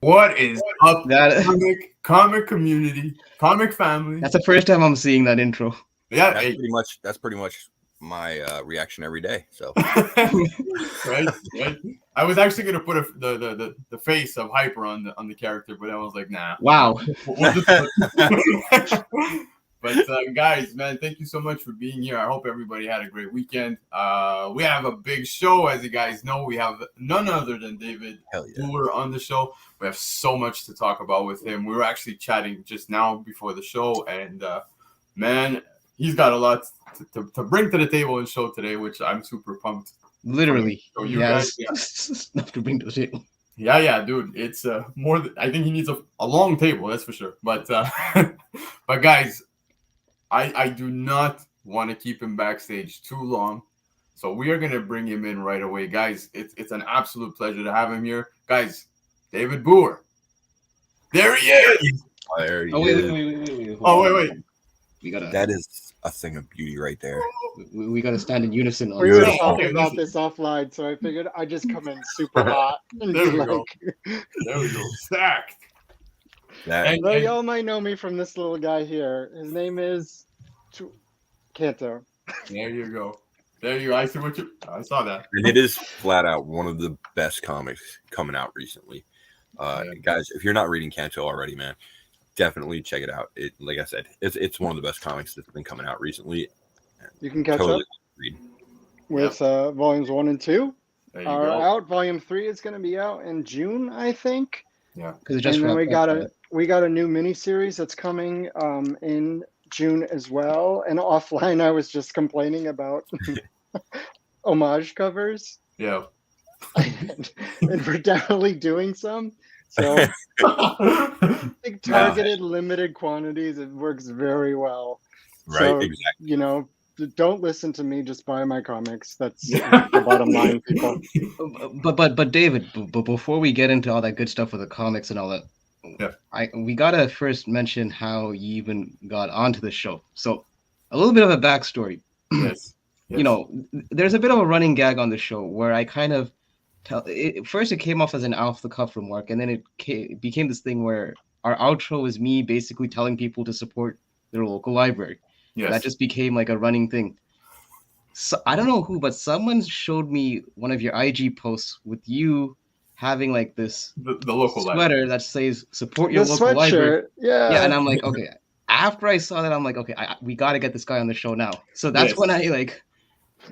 What is up, That comic community, comic family? that's the first time I'm seeing that intro. Yeah, That's pretty much my reaction every day. So right. I was actually gonna put the face of Hyper on the character, but I was like, nah. Wow. We'll just But guys, man, thank you so much for being here. I hope everybody had a great weekend. We have a big show, as you guys know. We have none other than David Booher on the show. We have so much to talk about with him. We were actually chatting just now before the show, and man, he's got a lot to bring to the table and show today, which I'm super pumped. Literally, So you guys, stuff to bring to the table. Yeah, dude. It's more. I think he needs a long table, that's for sure. But but guys, I do not want to keep him backstage too long, so we are gonna bring him in right away, guys. It's an absolute pleasure to have him here, guys. David Booher, there he is. There he Wait. Wait. We gotta. That is a thing of beauty right there. We gotta stand in unison. On We were this. talking about this offline, so I figured I'd just come in super hot. And There be we go. like, There we go. Stacked. That Well, y'all might know me from this little guy here. His name is Kanto. There you go. There you go. I saw that. and it is flat out one of the best comics coming out recently. Guys, if you're not reading Kanto already, man, definitely check it out. It, like I said, it's one of the best comics that's been coming out recently. You can catch Totally up read. with volumes 1 and 2 There you are go. out. Volume 3 is going to be out in June, I think. Yeah. Because it just And then wrapped we got a new miniseries that's coming in June as well. And offline, I was just complaining about homage covers, Yeah. and we're definitely doing some. So big targeted, limited quantities. It works very well. Right, So, exactly. you know, don't listen to me. Just buy my comics. That's the bottom line, people. But David, but before we get into all that good stuff with the comics and all that, we gotta first mention how you even got onto the show. So a little bit of a backstory. Yes. You know, there's a bit of a running gag on the show where I kind of first it came off as an off the cuff remark, and then it became this thing where our outro is me basically telling people to support their local library. Yes. That just became like a running thing. So I don't know who, but someone showed me one of your IG posts with you having like this the local sweater library that says "Support your The local library." sweatshirt, yeah. And I'm like, okay. After I saw that, I'm like, okay, we got to get this guy on the show now. So that's when I like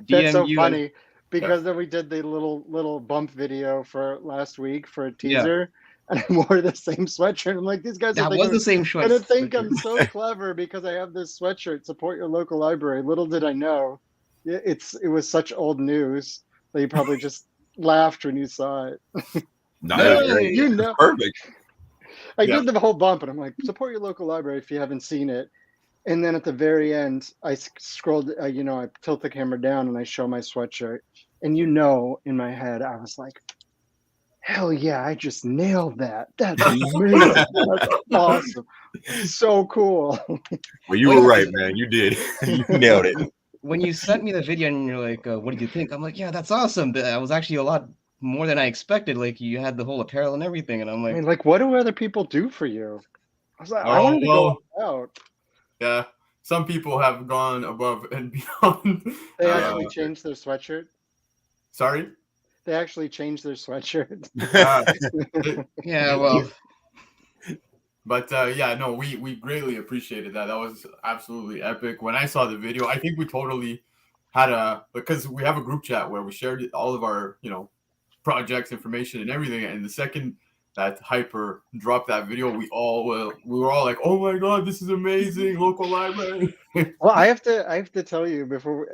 DM That's so you. funny because then we did the little bump video for last week for a teaser, and I wore the same sweatshirt. I'm like, these guys That was the same sweatshirt. gonna think I'm so clever because I have this sweatshirt. Support your local library. Little did I know, it was such old news that you probably just laughed when you saw it. You know, perfect. I did the whole bump, and I'm like, support your local library if you haven't seen it. And then at the very end, I scrolled, I tilt the camera down and I show my sweatshirt. And in my head, I was like, hell yeah, I just nailed that. That's amazing. That's awesome. So cool. Well, you were right, man. You did. You nailed it. When you sent me the video and you're like, what did you think? I'm like, yeah, that's awesome. That was actually a lot more than I expected. Like, you had the whole apparel and everything. And I'm like, I mean, like, what do other people do for you? I was like, I wanted to go out. Yeah, some people have gone above and beyond. They actually changed their sweatshirt. Sorry? They actually changed their sweatshirt. yeah, well. But we greatly appreciated that. That was absolutely epic. When I saw the video, I think we totally had because we have a group chat where we shared all of our, projects, information, and everything. And the second that Hyper dropped that video, we were all like, "Oh my god, this is amazing! Local library." Well, I have to tell you before,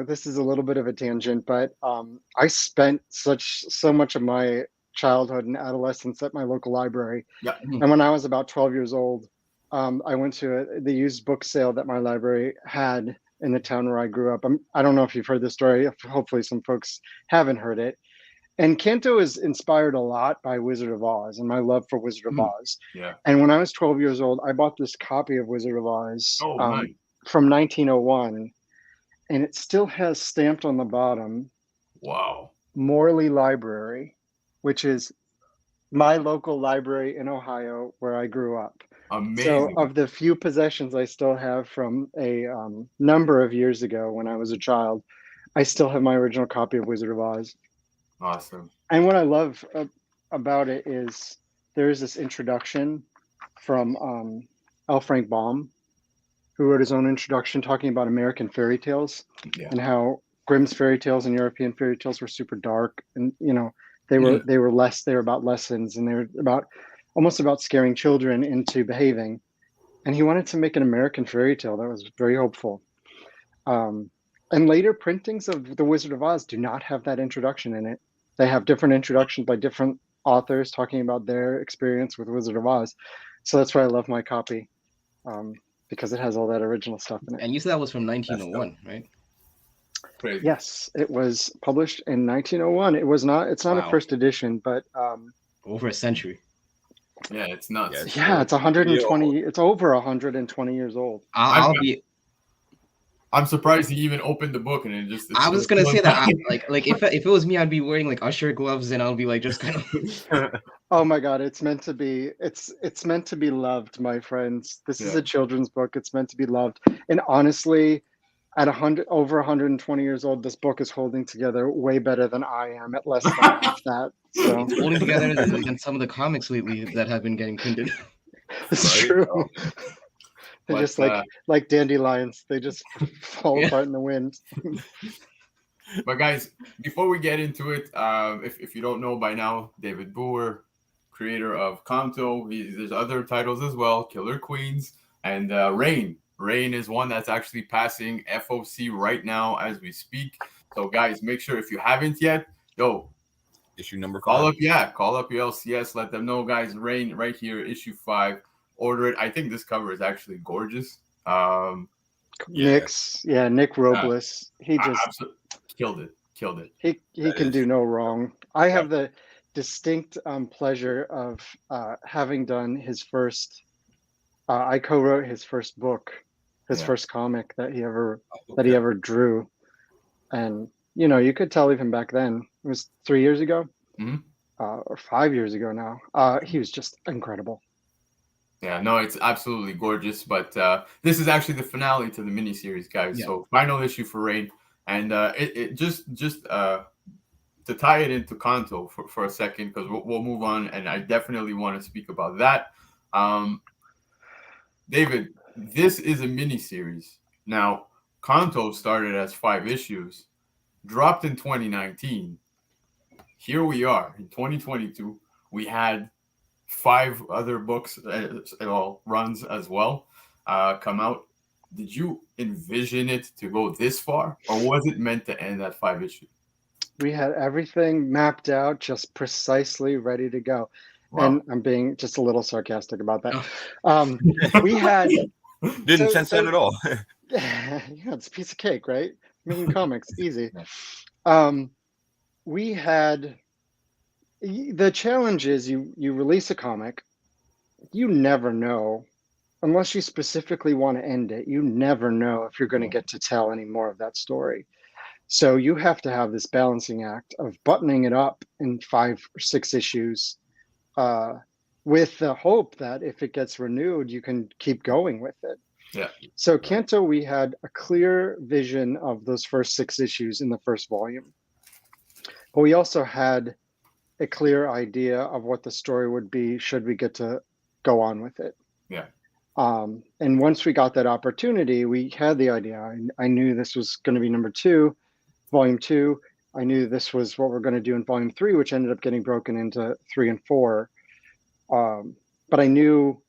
this is a little bit of a tangent, but I spent so much of my childhood and adolescence at my local library. Yeah. And when I was about 12 years old, I went to the used book sale that my library had in the town where I grew up. I don't know if you've heard this story. Hopefully some folks haven't heard it. And Kanto is inspired a lot by Wizard of Oz and my love for Wizard of Oz. Yeah. And when I was 12 years old, I bought this copy of Wizard of Oz nice. From 1901. And it still has stamped on the bottom, wow, Morley Library, which is my local library in Ohio where I grew up. Amazing. So of the few possessions I still have from a number of years ago when I was a child, I still have my original copy of Wizard of Oz. Awesome. And what I love about it is there's this introduction from L. Frank Baum, who wrote his own introduction talking about American fairy tales and how Grimm's fairy tales and European fairy tales were super dark, and they were about lessons, and they were almost about scaring children into behaving. And he wanted to make an American fairy tale that was very hopeful. And later printings of The Wizard of Oz do not have that introduction in it. They have different introductions by different authors talking about their experience with Wizard of Oz. So that's why I love my copy, because it has all that original stuff in it. And you said that was from 1901, right? Crazy. Yes, it was published in 1901. It's not a first edition, but over a century. Yeah, it's nuts. Yeah, it's 120. It's over 120 years old. I'm surprised he even opened the book and it just. I was gonna say that. Like if it was me, I'd be wearing like usher gloves and I'll be like just kind of. Oh my God! It's meant to be. It's meant to be loved, my friends. This is a children's book. It's meant to be loved. And honestly, at over 120 years old, this book is holding together way better than I am at less than half that. So it's holding together than some of the comics lately that have been getting printed. It's true. They're just like dandelions. They just fall apart in the wind. But guys, before we get into it, if you don't know by now, David Booher, creator of Kanto, there's other titles as well, Killer Queens, and Rain. Rain is one that's actually passing FOC right now as we speak. So guys, make sure if you haven't yet, issue number 5. Call up your LCS. Let them know, guys. Rain right here, issue 5. Order it. I think this cover is actually gorgeous. Nick Robles. He just killed it. He can do no wrong. I have the distinct pleasure of having done his first. I co-wrote his first book, his first comic that he ever drew, and you could tell even back then. It was 3 years ago, or 5 years ago now. He was just incredible. Yeah, no, it's absolutely gorgeous. But this is actually the finale to the miniseries, guys. Yeah. So final issue for Rain, and it just to tie it into Kanto for a second, because we'll move on, and I definitely want to speak about that. David, this is a miniseries. Now, Kanto started as 5 issues, dropped in 2019. Here we are in 2022. We had 5 other books, runs as well, come out. Did you envision it to go this far, or was it meant to end at 5 issues? We had everything mapped out, just precisely ready to go. Wow. And I'm being just a little sarcastic about that. We had didn't sense that at all. Yeah, it's a piece of cake, right? Making comics, easy. We had the challenge is you release a comic, you never know, unless you specifically want to end it, you never know if you're going to get to tell any more of that story. So you have to have this balancing act of buttoning it up in 5 or 6 issues, with the hope that if it gets renewed, you can keep going with it. Yeah. So Kanto, we had a clear vision of those first 6 issues in the first volume, but we also had a clear idea of what the story would be should we get to go on with it. Yeah. And once we got that opportunity, we had the idea. I knew this was going to be number 2, volume 2. I knew this was what we're going to do in volume 3, which ended up getting broken into 3 and 4. But I knew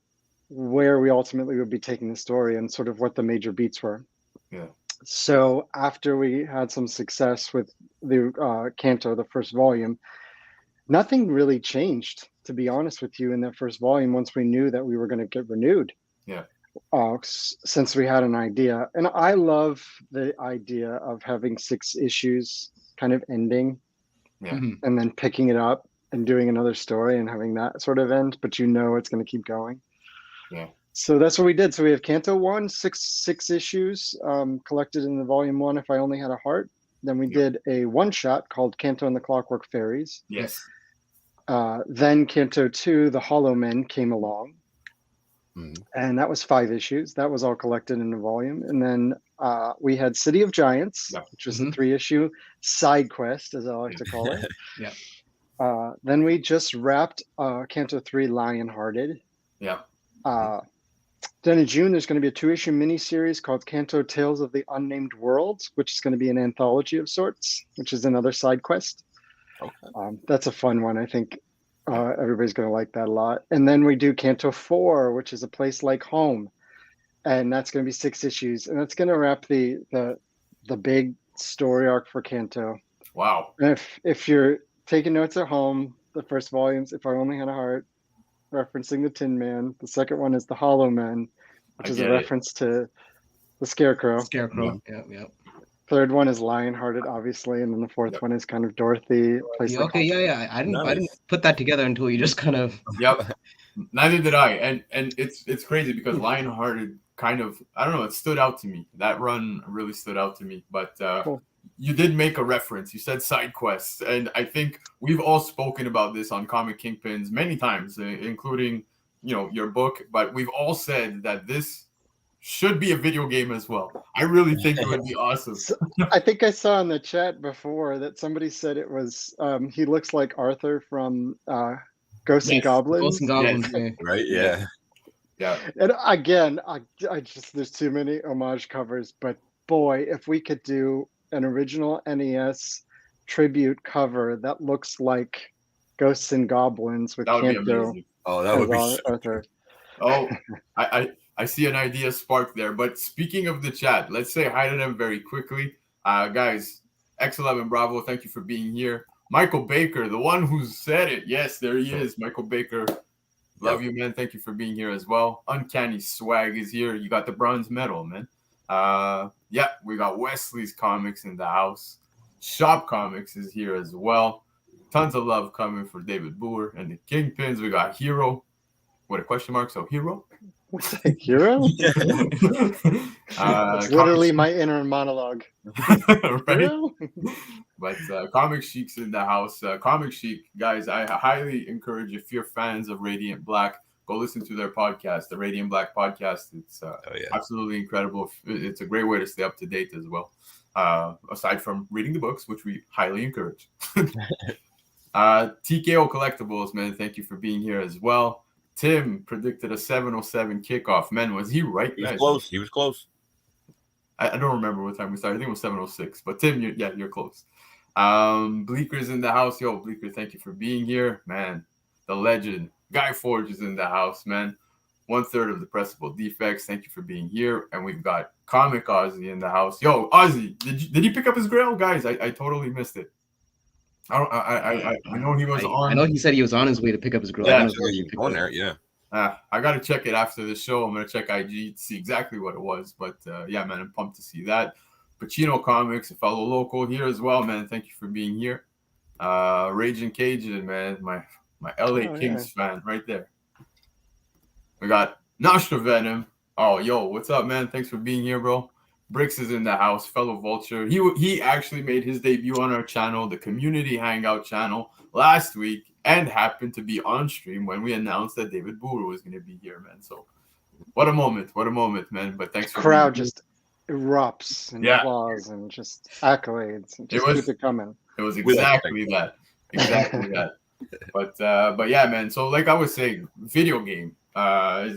where we ultimately would be taking the story and sort of what the major beats were. Yeah. So after we had some success with the Kanto, the first volume, nothing really changed, to be honest with you, in that first volume once we knew that we were going to get renewed. Yeah. Since we had an idea. And I love the idea of having 6 issues kind of ending, and then picking it up and doing another story and having that sort of end, but it's going to keep going. Yeah. So that's what we did. So we have Kanto 1, 6 issues collected in the volume 1, If I Only Had a Heart. Then we did a one-shot called Kanto and the Clockwork Fairies. Yes. Then Canto 2, The Hollow Men came along. And that was 5 issues. That was all collected in a volume. And then we had City of Giants, which was a 3-issue side quest, as I like to call it. Then we just wrapped Canto 3, Lionhearted. Then in June, there's going to be a 2-issue miniseries called Canto Tales of the Unnamed Worlds, which is going to be an anthology of sorts, which is another side quest. That's a fun one. I think everybody's going to like that a lot. And then we do Canto 4, which is A Place Like Home. And that's going to be 6 issues. And that's going to wrap the big story arc for Canto. Wow. And if you're taking notes at home, the first volumes, If I Only Had a Heart, referencing the Tin Man. The second one is The Hollow Men, which is a reference to the Scarecrow. Yeah. Third one is Lionhearted, obviously, and then the fourth one is kind of Dorothy. I didn't put that together until you just kind of. Neither did I, and it's crazy because Lionhearted kind of, I don't know, it stood out to me. That run really stood out to me, but cool. You did make a reference. You said side quests, and I think we've all spoken about this on Comic Kingpins many times, including your book. But we've all said that this should be a video game as well. I really think it would be awesome. I think I saw in the chat before that somebody said it was he looks like Arthur from Ghosts and Goblins. Ghosts and Goblins, right? Yeah. And again, I just there's too many homage covers, but boy, if we could do an original NES tribute cover that looks like Ghosts and Goblins with Canto. Oh, that would be Arthur. Oh, I see an idea sparked there. But speaking of the chat, let's say hi to them very quickly. Guys, X11 Bravo, thank you for being here. Michael Baker, the one who said it. Yes, there he is. Michael Baker. Love you, man. Thank you for being here as well. Uncanny Swag is here. You got the bronze medal, man. We got Wesley's Comics in the house. Shop Comics is here as well. Tons of love coming for David Booher and the Kingpins. We got Hero. What a question mark. So Hero? Hero? It's literally my inner monologue. Right? But Comic Chic's in the house. Comic Chic, guys, I highly encourage, if you're fans of Radiant Blakk, go listen to their podcast, the Radiant Blakk podcast. It's absolutely incredible. It's a great way to stay up to date as well, aside from reading the books, which we highly encourage. TKO Collectibles, man, thank you for being here as well. Tim predicted a 7:07 kickoff. Man, was he right? He was close. He was close. I don't remember what time we started. I think it was 7:06. But Tim, you're close. Bleaker's in the house. Yo, Bleaker, thank you for being here. Man, the legend. Guy Forge is in the house, man. 1/3 of the Pressable Defects. Thank you for being here. And we've got Comic Ozzy in the house. Yo, Ozzy, did he pick up his grail? Guys, I totally missed it. I know he was on. I know he said he was on his way to pick up his grail. Yeah, on there, yeah. I got to check it after the show. I'm going to check IG to see exactly what it was. But yeah, man, I'm pumped to see that. Pacino Comics, a fellow local here as well, man. Thank you for being here. Raging Cajun, man, my LA Kings fan right there. We got Nostril Venom. Oh, yo, what's up, man? Thanks for being here, bro. Bricks is in the house, fellow Vulture. He actually made his debut on our channel, the Community Hangout channel, last week, and happened to be on stream when we announced that David Booher was going to be here, man. So what a moment, man. But thanks for crowd just erupts and applause and just accolades. And just keep it coming. It was exactly that. Exactly that. But yeah, man. So like I was saying, video game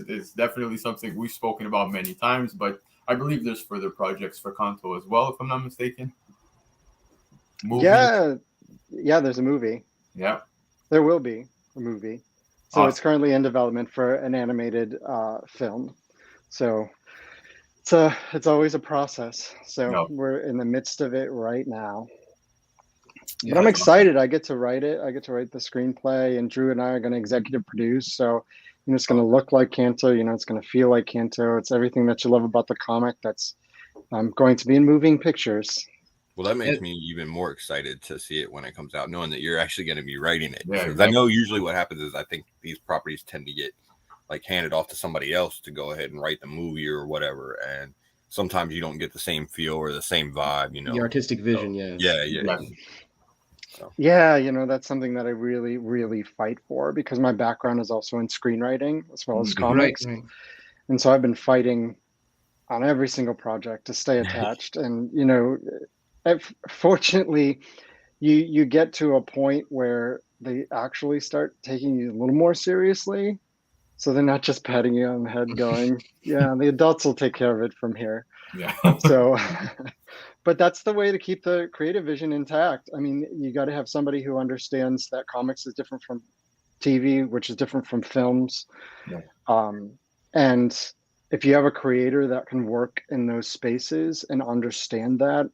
is definitely something we've spoken about many times, but I believe there's further projects for Kanto as well, if I'm not mistaken. Movie? Yeah, there's a movie. Yeah. There will be a movie. So It's currently in development for an animated film. So it's always a process. So we're in the midst of it right now. Yeah, but I'm excited. I get to write it. I get to write the screenplay, and Drew and I are going to executive produce. So it's going to look like Kanto. It's going to feel like Kanto. It's everything that you love about the comic that's going to be in moving pictures. Well, that makes me even more excited to see it when it comes out, knowing that you're actually going to be writing it. Yeah, exactly. I know usually what happens is I think these properties tend to get like handed off to somebody else to go ahead and write the movie or whatever. And sometimes you don't get the same feel or the same vibe, The artistic vision, Yeah. So. Yeah, that's something that I really, really fight for because my background is also in screenwriting as well as comics. Right. And so I've been fighting on every single project to stay attached. And, fortunately, you get to a point where they actually start taking you a little more seriously. So they're not just patting you on the head going, yeah, the adults will take care of it from here. Yeah. So, but that's the way to keep the creative vision intact. I mean, you got to have somebody who understands that comics is different from TV, which is different from films. Yeah. And if you have a creator that can work in those spaces and understand that,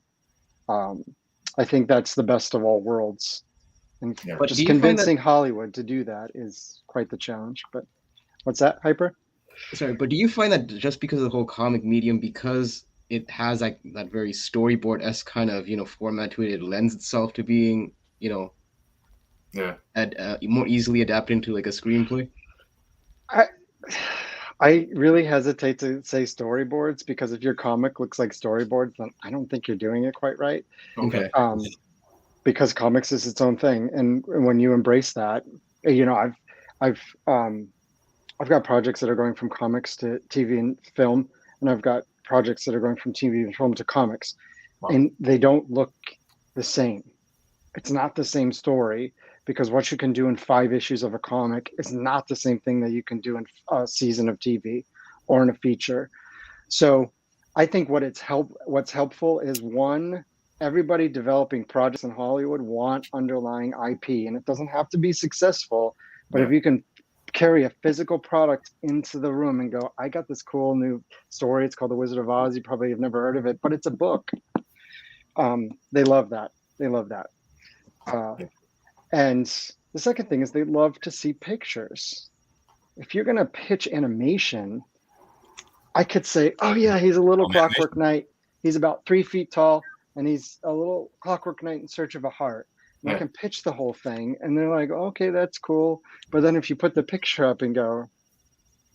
I think that's the best of all worlds. And But just convincing Hollywood to do that is quite the challenge. But what's that, Hyper? Sorry, but do you find that just because of the whole comic medium, because it has like that very storyboard-esque kind of format to it, it lends itself to being more easily adapted into like a screenplay? I really hesitate to say storyboards because if your comic looks like storyboards, then I don't think you're doing it quite right. Okay. Because comics is its own thing, and when you embrace that, I've got projects that are going from comics to TV and film, and I've got projects that are going from TV and film to comics, and they don't look the same. It's not the same story because what you can do in 5 issues of a comic is not the same thing that you can do in a season of TV or in a feature. So I think what's helpful is one, everybody developing projects in Hollywood want underlying IP, and it doesn't have to be successful, but if you can carry a physical product into the room and go, I got this cool new story. It's called The Wizard of Oz. You probably have never heard of it, but it's a book. They love that. And the second thing is they love to see pictures. If you're going to pitch animation, I could say, oh yeah, he's a little Clockwork Knight. He's about 3 feet tall and he's a little Clockwork Knight in search of a heart. And I can pitch the whole thing and they're like, okay, that's cool. But then if you put the picture up and go,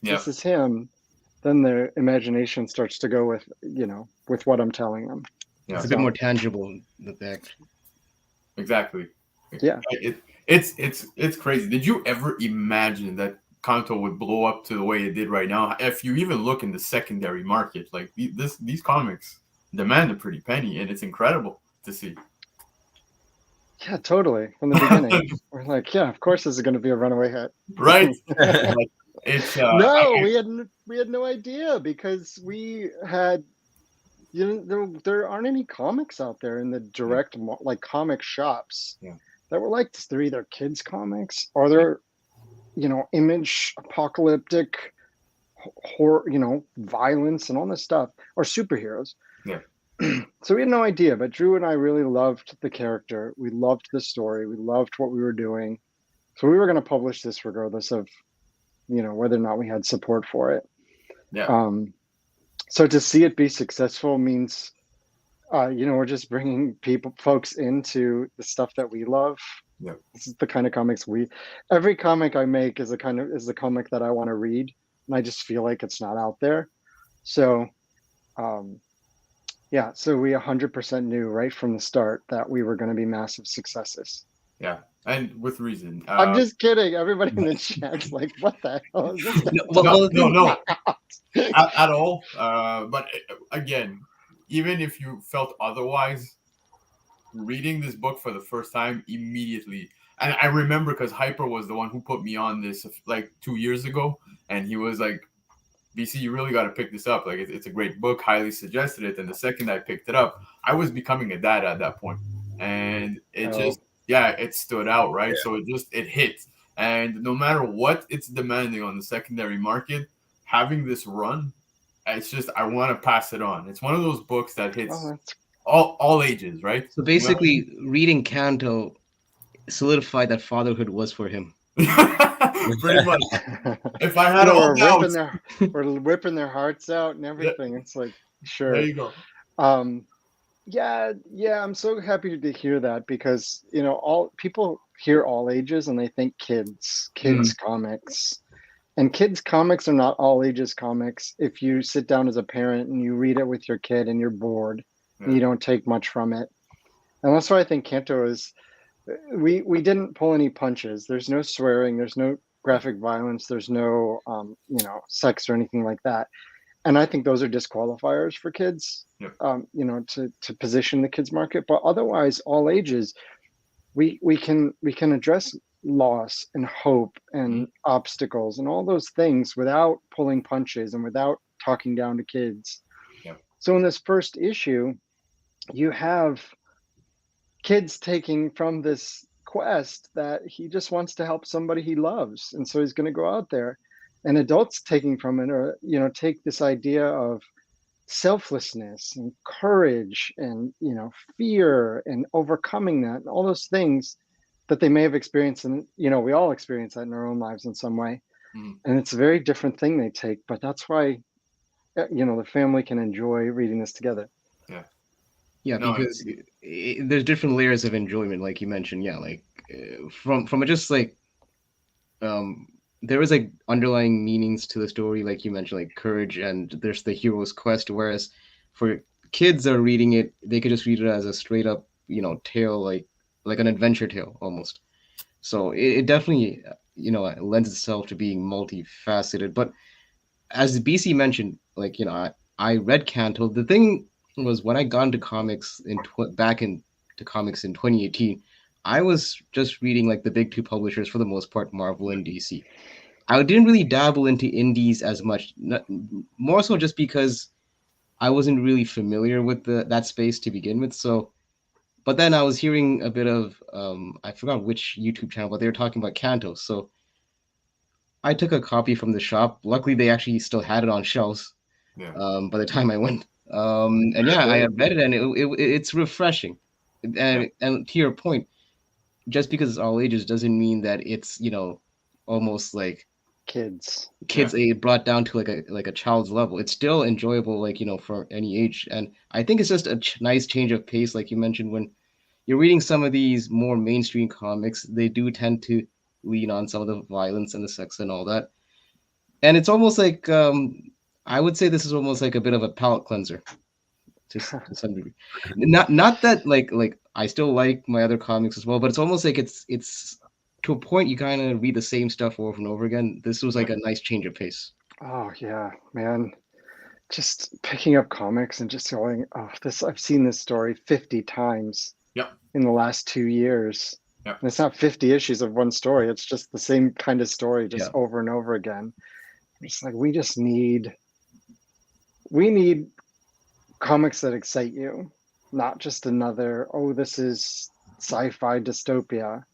this is him, then their imagination starts to go with what I'm telling them. Yeah. It's a bit more tangible than that. Exactly. Yeah. It's crazy. Did you ever imagine that Kanto would blow up to the way it did right now? If you even look in the secondary market, like these comics demand a pretty penny, and it's incredible to see. Yeah, totally. From the beginning, we're like, yeah, of course this is going to be a runaway hit, right? It's we had no idea because we had, there aren't any comics out there in the direct like comic shops that were like they're either kids comics or they're image apocalyptic horror, violence and all this stuff, or superheroes. Yeah. So we had no idea, but Drew and I really loved the character. We loved the story. We loved what we were doing. So we were going to publish this regardless of, whether or not we had support for it. Yeah. So to see it be successful means, we're just bringing folks into the stuff that we love. Yeah. This is the kind of comics every comic I make is the comic that I want to read. And I just feel like it's not out there. So, so we 100% knew right from the start that we were going to be massive successes. Yeah, and with reason. I'm just kidding. Everybody in the chat's like, what the hell is this? No, at all. But again, even if you felt otherwise, reading this book for the first time immediately, and I remember because Hyper was the one who put me on this like 2 years ago, and he was like, BC, you really got to pick this up. Like, it's a great book, highly suggested it. And the second I picked it up, I was becoming a dad at that point. And it stood out, right? Yeah. So it hit. And no matter what it's demanding on the secondary market, having this run, it's just, I want to pass it on. It's one of those books that hits all ages, right? So basically, reading Kanto solidified that fatherhood was for him. Pretty much. If I had we're whipping their hearts out and everything. It's like, sure. There you go. I'm so happy to hear that because all people hear all ages and they think kids comics, and kids comics are not all ages comics. If you sit down as a parent and you read it with your kid and you're bored, and you don't take much from it, and that's why I think Kanto is we didn't pull any punches. There's no swearing. There's no graphic violence. There's no sex or anything like that. And I think those are disqualifiers for kids. Yep. To position the kids market. But otherwise, all ages, we can address loss and hope and obstacles and all those things without pulling punches and without talking down to kids. Yep. So in this first issue, you have kids taking from this quest that he just wants to help somebody he loves, and so he's going to go out there, and adults taking from it, or take this idea of selflessness and courage and fear and overcoming that and all those things that they may have experienced, and we all experience that in our own lives in some way. And it's a very different thing they take, but that's why the family can enjoy reading this together. Because there's different layers of enjoyment, like you mentioned. From just like there is like underlying meanings to the story, like you mentioned, like courage, and there's the hero's quest. Whereas for kids that are reading it, they could just read it as a straight up, tale, like an adventure tale almost. So it definitely, it lends itself to being multifaceted. But as BC mentioned, I read Canto. The thing was, when I got into comics back into comics in 2018. I was just reading like the big two publishers for the most part, Marvel and DC. I didn't really dabble into indies as much, more so just because I wasn't really familiar with that space to begin with. So, but then I was hearing a bit of, I forgot which YouTube channel, but they were talking about Canto. So I took a copy from the shop. Luckily, they actually still had it on shelves by the time I went. I read it, and it's refreshing. And to your point, just because it's all ages doesn't mean that it's almost like kids brought down to like a child's level. It's still enjoyable, for any age. And I think it's just a nice change of pace, like you mentioned. When you're reading some of these more mainstream comics, they do tend to lean on some of the violence and the sex and all that. And it's almost like I would say this is almost like a bit of a palate cleanser to some degree. Not that like I still like my other comics as well, but it's almost like it's to a point you kind of read the same stuff over and over again. This was like a nice change of pace. Oh yeah, man. Just picking up comics and just going, I've seen this story 50 times in the last 2 years. And it's not 50 issues of one story. It's just the same kind of story just over and over again. It's like we need comics that excite you, not just another, this is sci-fi dystopia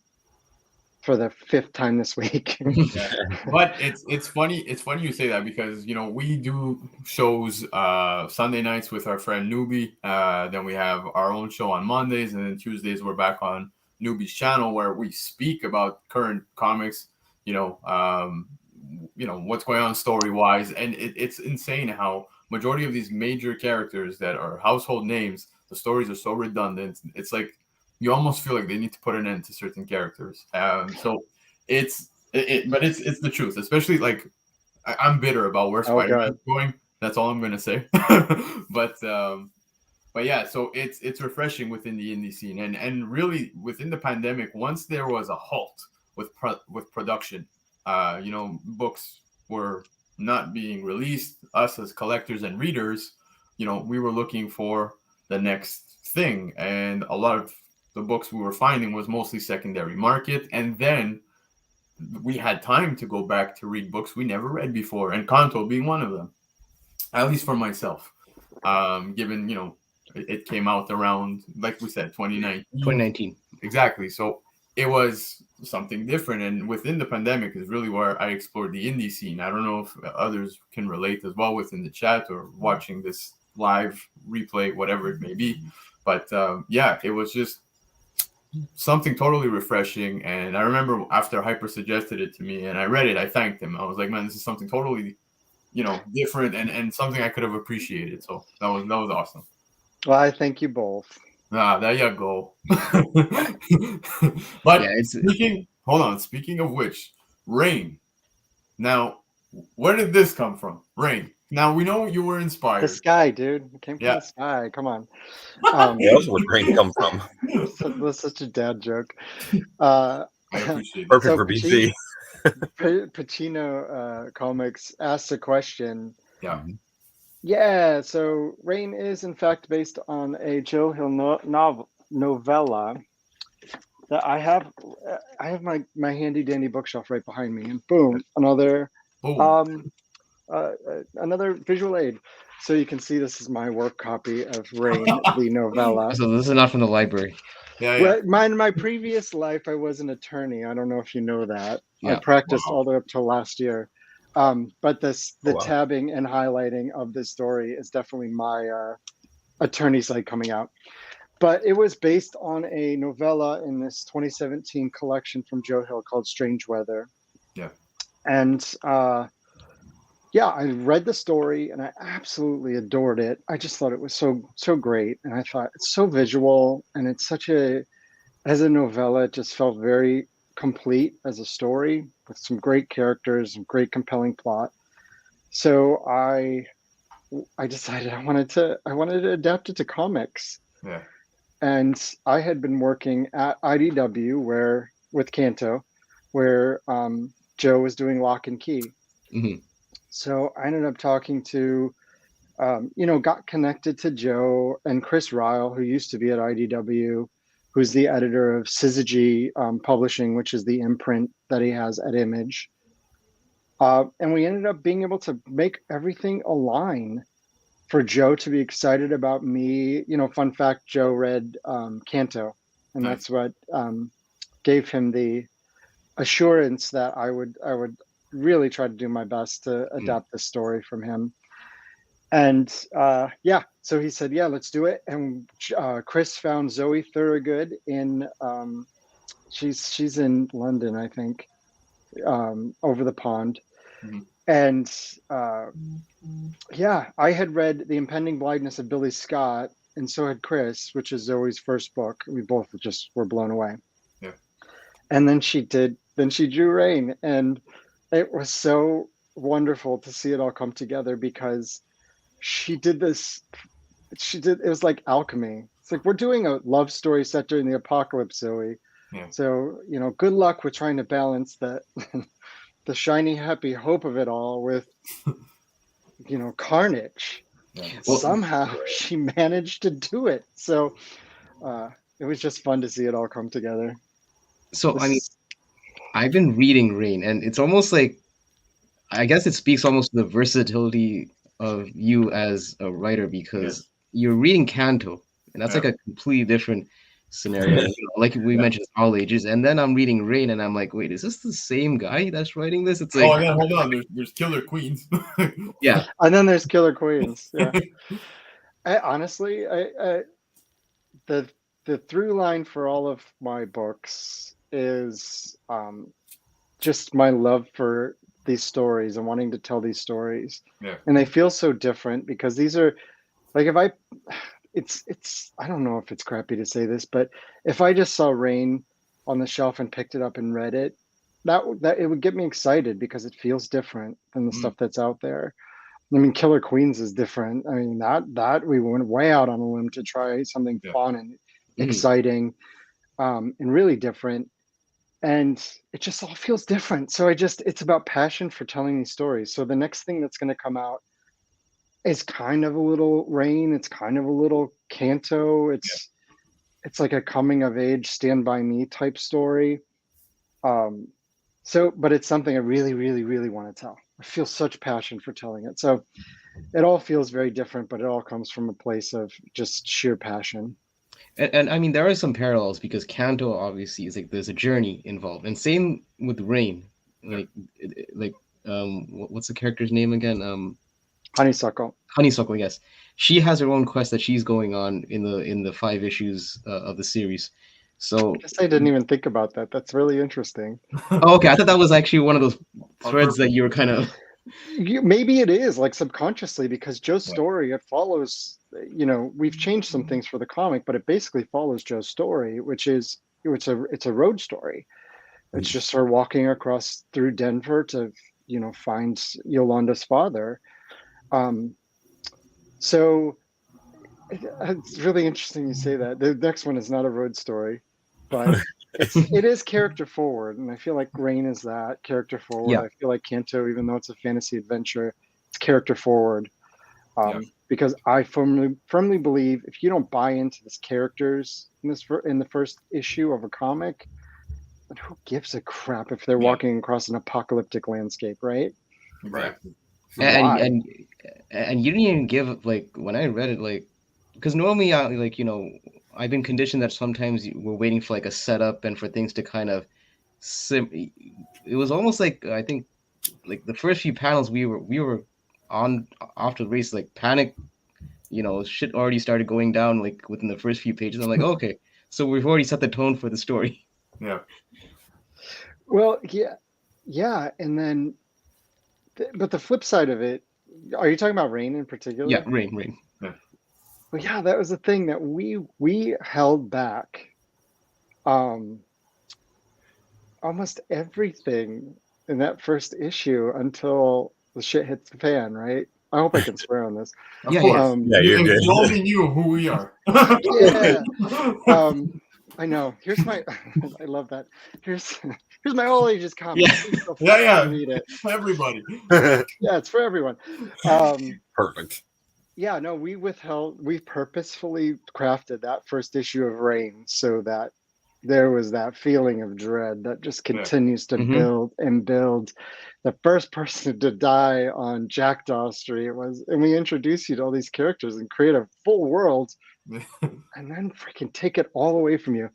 for the 5th time this week. But it's funny you say that, because we do shows Sunday nights with our friend Newbie, then we have our own show on Mondays, and then Tuesdays we're back on Newbie's channel where we speak about current comics, what's going on story wise, and it's insane how majority of these major characters that are household names, the stories are so redundant. It's like you almost feel like they need to put an end to certain characters. So it's the truth. Especially like I'm bitter about where Spider-Man's going. That's all I'm gonna say. but yeah, so it's refreshing within the indie scene, and really within the pandemic. Once there was a halt with production, books were not being released. Us as collectors and readers, we were looking for the next thing, and a lot of the books we were finding was mostly secondary market. And then we had time to go back to read books we never read before, and Kanto being one of them, at least for myself, given it came out around, like we said, 2019 exactly. So it was something different, and within the pandemic is really where I explored the indie scene. I don't know if others can relate as well within the chat or watching this live replay, whatever it may be. But it was just something totally refreshing. And I remember after Hyper suggested it to me and I read it, I thanked him. I was like, man, this is something totally, different and something I could have appreciated. So that was awesome. Well, I thank you both. There you go. But speaking of which, Rain. Now, where did this come from? Rain. Now we know you were inspired. The sky, dude. It came from the sky. Come on. Yeah, that's where rain come from. That's such a dad joke. I appreciate it. Perfect for BC. Pacino Comics asks a question. Yeah. Yeah, so Rain is in fact based on a Joe Hill novella that I have my handy dandy bookshelf right behind me, and boom, another visual aid. So you can see this is my work copy of Rain, the novella. So this is not from the library. Yeah. My previous life, I was an attorney. I don't know if you know that. Yeah. I practiced all the way up till last year. But tabbing and highlighting of this story is definitely my attorney side coming out. But it was based on a novella in this 2017 collection from Joe Hill called Strange Weather. Yeah. And I read the story and I absolutely adored it. I just thought it was so great. And I thought it's so visual, and it's as a novella, it just felt very complete as a story with some great characters and great compelling plot. So I decided I wanted to adapt it to comics. Yeah. And I had been working at IDW with Kanto, where Joe was doing Lock and Key. Mm-hmm. So I ended up talking to, got connected to Joe and Chris Ryle, who used to be at IDW, who's the editor of Syzygy Publishing, which is the imprint that he has at Image. And we ended up being able to make everything align for Joe to be excited about me. Fun fact, Joe read Kanto, and that's what gave him the assurance that I would really try to do my best to adapt the story from him. And so he said, yeah, let's do it. And Chris found Zoe Thorogood in she's in London, I think, over the pond. Mm-hmm. And I had read The Impending Blindness of Billy Scott, and so had Chris, which is Zoe's first book. We both just were blown away. Yeah. And then she drew Rain, and it was so wonderful to see it all come together, because it was like alchemy. It's like, we're doing a love story set during the apocalypse, Zoe. Yeah. So, good luck with trying to balance the shiny, happy hope of it all with, carnage. Yeah. Well, somehow she managed to do it. So it was just fun to see it all come together. So, I've been reading Rain, and it's almost like, I guess it speaks almost to the versatility of you as a writer, because you're reading Kanto, and that's like a completely different scenario. Like we mentioned, all ages. And then I'm reading Rain, and I'm like, wait, is this the same guy that's writing this? It's like, hold on. There's Killer Queens. Yeah. And then there's Killer Queens. Yeah. The through line for all of my books is just my love for these stories and wanting to tell these stories. Yeah. And they feel so different, because these are like, it's I don't know if it's crappy to say this, but if I just saw Rain on the shelf and picked it up and read it, that it would get me excited, because it feels different than the stuff that's out there. Killer Queens is different. That we went way out on a limb to try something fun and exciting, and really different. And it just all feels different. So it's about passion for telling these stories. So the next thing that's going to come out is kind of a little Rain. It's kind of a little Kanto. It's like a coming of age, Stand By Me type story. But it's something I really, really, really want to tell. I feel such passion for telling it. So it all feels very different, but it all comes from a place of just sheer passion. And there are some parallels, because Kanto obviously is like, there's a journey involved, and same with Rain. What's the character's name again? Honeysuckle, yes. She has her own quest that she's going on in the 5 issues of the series. So I guess I didn't even think about that. That's really interesting. Oh, okay. I thought that was actually one of those threads that you were kind of... Maybe it is, like, subconsciously, because Joe's story, it follows, we've changed some things for the comic, but it basically follows Joe's story, which is, it's a road story. It's just her walking across through Denver to, find Yolanda's father. So it's really interesting you say that. The next one is not a road story, but it is character forward, and I feel like Rain is that character forward. I feel like Kanto, even though it's a fantasy adventure, it's character forward. Because I firmly believe if you don't buy into these characters in the first issue of a comic, then who gives a crap if they're walking across an apocalyptic landscape, right? Right. And you didn't even give, like, when I read it, like, because normally like, you know, I've been conditioned that sometimes we're waiting for like a setup and for things to kind of it was almost like, I think, like the first few panels we were on after the race, like panic, you know, shit already started going down like within the first few pages. I'm like, okay, so we've already set the tone for the story. Yeah. Well, yeah, and then, but the flip side of it, are you talking about Rain in particular? Yeah, Rain. Yeah. Well, yeah, that was the thing that we held back, almost everything in that first issue until the shit hits the fan, right? I hope I can swear on this. Of course. You're good. You only knew who we are. Yeah. I know. Here's my. I love that. Here's my all ages comic. Yeah. Read it. Everybody. Yeah, it's for everyone. Perfect. Yeah, no, we purposefully crafted that first issue of Rain so that there was that feeling of dread that just continues to build and build. The first person to die on Jackdaw Street and we introduce you to all these characters and create a full world, and then freaking take it all away from you.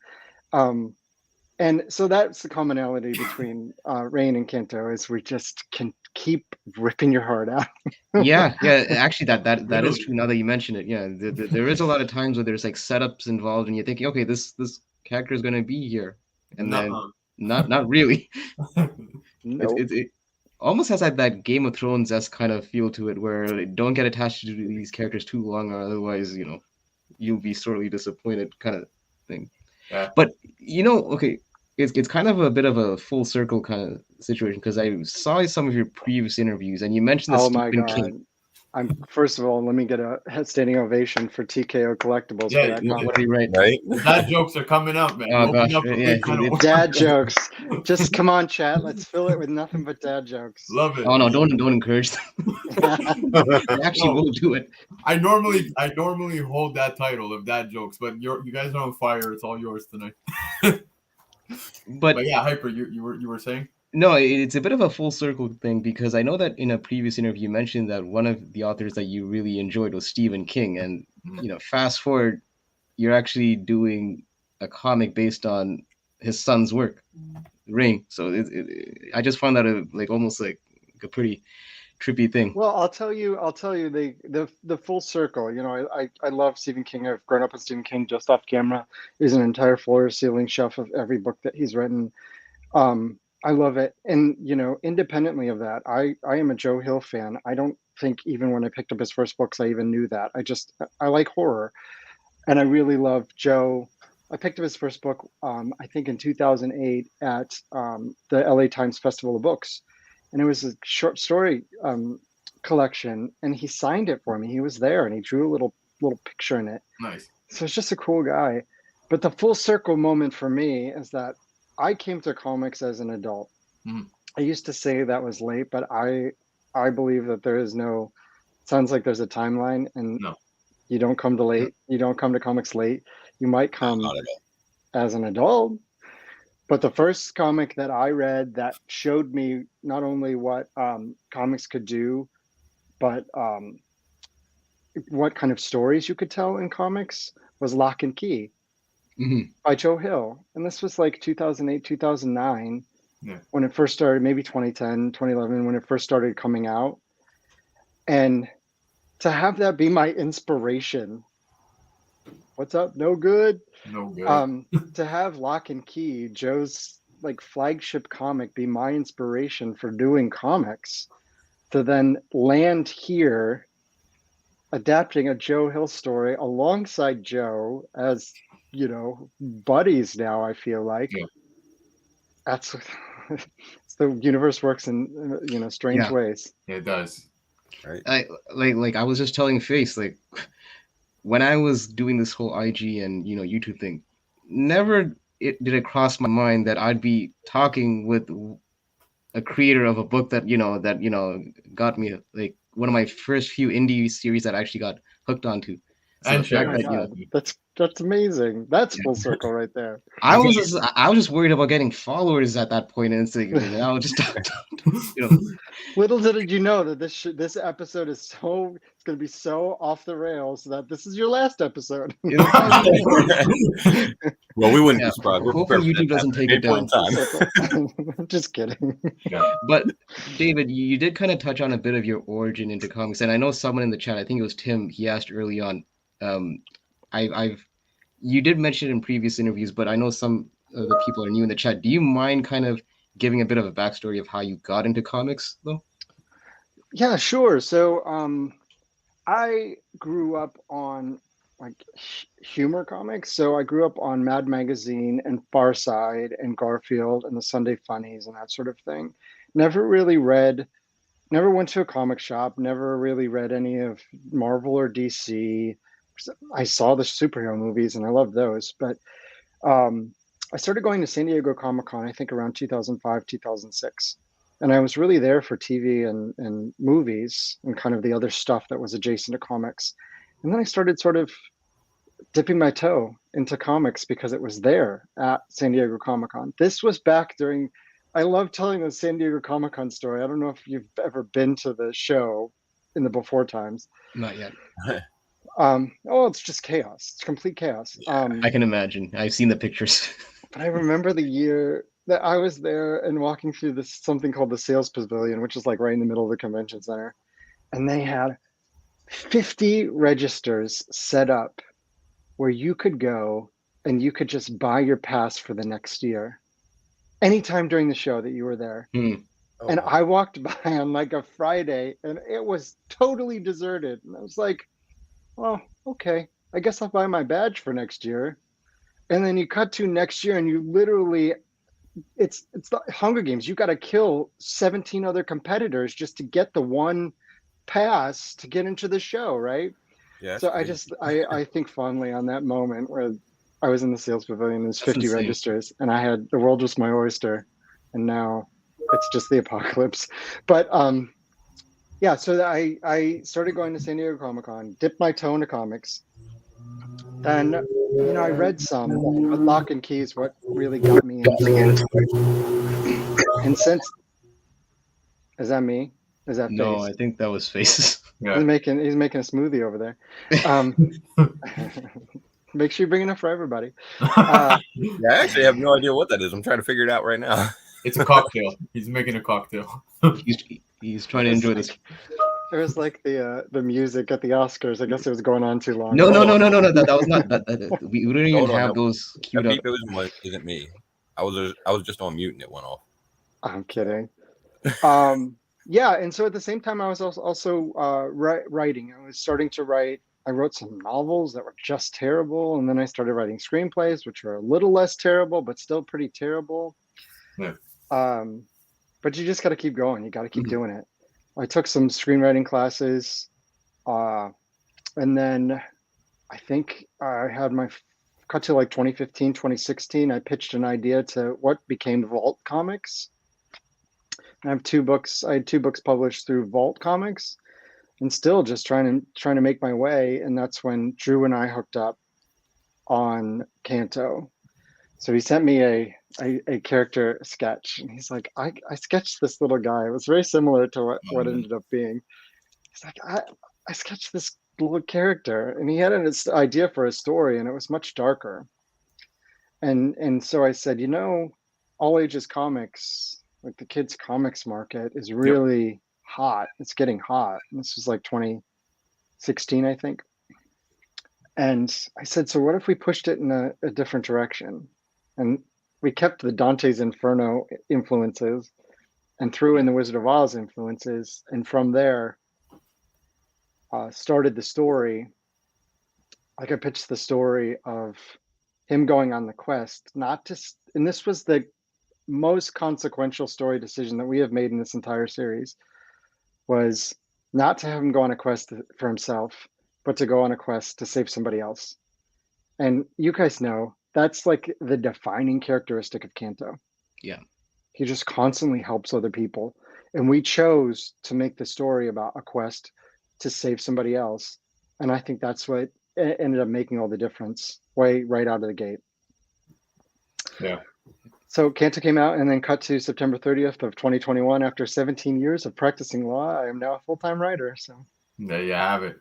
And so that's the commonality between Rain and Kanto, is we just can keep ripping your heart out. yeah. Actually, that is true. Now that you mention it, yeah, there is a lot of times where there's like setups involved, and you're thinking, okay, this character is gonna be here, and then not really. Nope. It almost has that Game of Thrones-esque kind of feel to it, where don't get attached to these characters too long, or otherwise, you know, you'll be sorely disappointed, kind of thing. Yeah. But you know, okay, it's kind of a bit of a full circle kind of situation, because I saw some of your previous interviews and you mentioned the Stephen King. First of all, let me get a standing ovation for TKO Collectibles for that comment. Right? Dad jokes are coming up, man. Oh gosh, dad jokes. Just come on, chat. Let's fill it with nothing but dad jokes. Love it. Oh no, don't encourage them. I actually will do it. I normally hold that title of dad jokes, but you guys are on fire. It's all yours tonight. But yeah, Hyper, you were saying? No, it's a bit of a full circle thing, because I know that in a previous interview you mentioned that one of the authors that you really enjoyed was Stephen King, and you know, fast forward, you're actually doing a comic based on his son's work, Rain. So I just found that almost like a pretty trippy thing. Well, I'll tell you the full circle. You know, I love Stephen King. I've grown up with Stephen King. Just off camera, there's an entire floor-to-ceiling shelf of every book that he's written. I love it. And, you know, independently of that, I am a Joe Hill fan. I don't think even when I picked up his first books, I even knew that. I like horror, and I really love Joe. I picked up his first book, I think in 2008 at the LA Times Festival of Books. And it was a short story collection, and he signed it for me. He was there, and he drew a little picture in it. Nice. So it's just a cool guy. But the full circle moment for me is that I came to comics as an adult. I used to say that was late, but I believe that there is no. Sounds like there's a timeline, and you don't come to late. You don't come to comics late. You might come as an adult. But the first comic that I read that showed me not only what comics could do, but what kind of stories you could tell in comics was Lock and Key by Joe Hill. And this was like 2008, 2009, when it first started, maybe 2010, 2011, when it first started coming out. And to have that be my inspiration. What's up? No good? No good. To have Lock and Key, Joe's like flagship comic, be my inspiration for doing comics, to then land here adapting a Joe Hill story alongside Joe as, you know, buddies now, I feel like. That's the universe works in, you know, strange ways. Yeah, it does. Right. I was just telling Face, like, when I was doing this whole IG and YouTube thing, never did it cross my mind that I'd be talking with a creator of a book that got me, like, one of my first few indie series that I actually got hooked onto. So And the fact Sherry. that That's amazing. That's full circle right there. I was just worried about getting followers at that point, and it's like, I was just Little did you know that this episode is it's going to be so off the rails that this is your last episode. Well, we wouldn't be surprised. We're hopefully YouTube doesn't take it down. Just kidding. Yeah. But David, you did kind of touch on a bit of your origin into comics, and I know someone in the chat, I think it was Tim, he asked early on. You did mention it in previous interviews, but I know some of the people are new in the chat. Do you mind kind of giving a bit of a backstory of how you got into comics, though? Yeah, sure. So, I grew up on like humor comics. So I grew up on Mad Magazine and Far Side and Garfield and the Sunday Funnies and that sort of thing. Never went to a comic shop, never really read any of Marvel or DC. I saw the superhero movies and I loved those, but I started going to San Diego Comic-Con, I think around 2005, 2006. And I was really there for TV and movies and kind of the other stuff that was adjacent to comics. And then I started sort of dipping my toe into comics because it was there at San Diego Comic-Con. This was back during, I love telling the San Diego Comic-Con story. I don't know if you've ever been to the show in the before times. Not yet. It's just chaos. It's complete chaos. I can imagine. I've seen the pictures. But I remember the year that I was there and walking through this something called the Sales Pavilion, which is like right in the middle of the convention center. And they had 50 registers set up where you could go and you could just buy your pass for the next year. Anytime during the show that you were there. And I walked by on like a Friday and it was totally deserted. And I was like, well, okay, I guess I'll buy my badge for next year. And then you cut to next year and you literally, it's the Hunger Games. You got to kill 17 other competitors just to get the one pass to get into the show, right? Yeah. So I think fondly on that moment where I was in the Sales Pavilion, there's 50 registers and I had, the world was my oyster, and now it's just the apocalypse. But yeah, so I started going to San Diego Comic-Con, dipped my toe into comics. Then, I read some, but Lock and Key is what really got me into it. And since, is that me? Is that No, Face? I think that was Face. Yeah. He's making a smoothie over there. Make sure you bring enough for everybody. I actually have no idea what that is. I'm trying to figure it out right now. It's a cocktail. He's making a cocktail. He's trying to enjoy this. It was like the music at the Oscars. I guess it was going on too long. No. That was not. We didn't even have those queued up. It isn't me. I was just on mute and it went off. I'm kidding. Yeah, and so at the same time, I was also writing. I was starting to write. I wrote some novels that were just terrible, and then I started writing screenplays, which were a little less terrible, but still pretty terrible. Yeah. But you just got to keep going. You got to keep doing it. I took some screenwriting classes, and then I think I had cut to like 2015, 2016. I pitched an idea to what became Vault Comics. I have two books. I had two books published through Vault Comics, and still just trying to make my way. And that's when Drew and I hooked up on Canto. So he sent me a character sketch, and he's like, I sketched this little guy. It was very similar to what ended up being. He's like, I sketched this little character, and he had an idea for a story, and it was much darker. And so I said, all ages comics, like the kids comics market is really hot. It's getting hot. And this was like 2016, I think. And I said, so what if we pushed it in a different direction? And we kept the Dante's Inferno influences and threw in the Wizard of Oz influences. And from there, started the story. Like I pitched the story of him going on the quest, and this was the most consequential story decision that we have made in this entire series, was not to have him go on a quest for himself, but to go on a quest to save somebody else. And you guys know that's like the defining characteristic of Kanto. Yeah. He just constantly helps other people. And we chose to make the story about a quest to save somebody else. And I think that's what ended up making all the difference right out of the gate. Yeah. So Kanto came out, and then cut to September 30th of 2021. After 17 years of practicing law, I am now a full-time writer. So there you have it.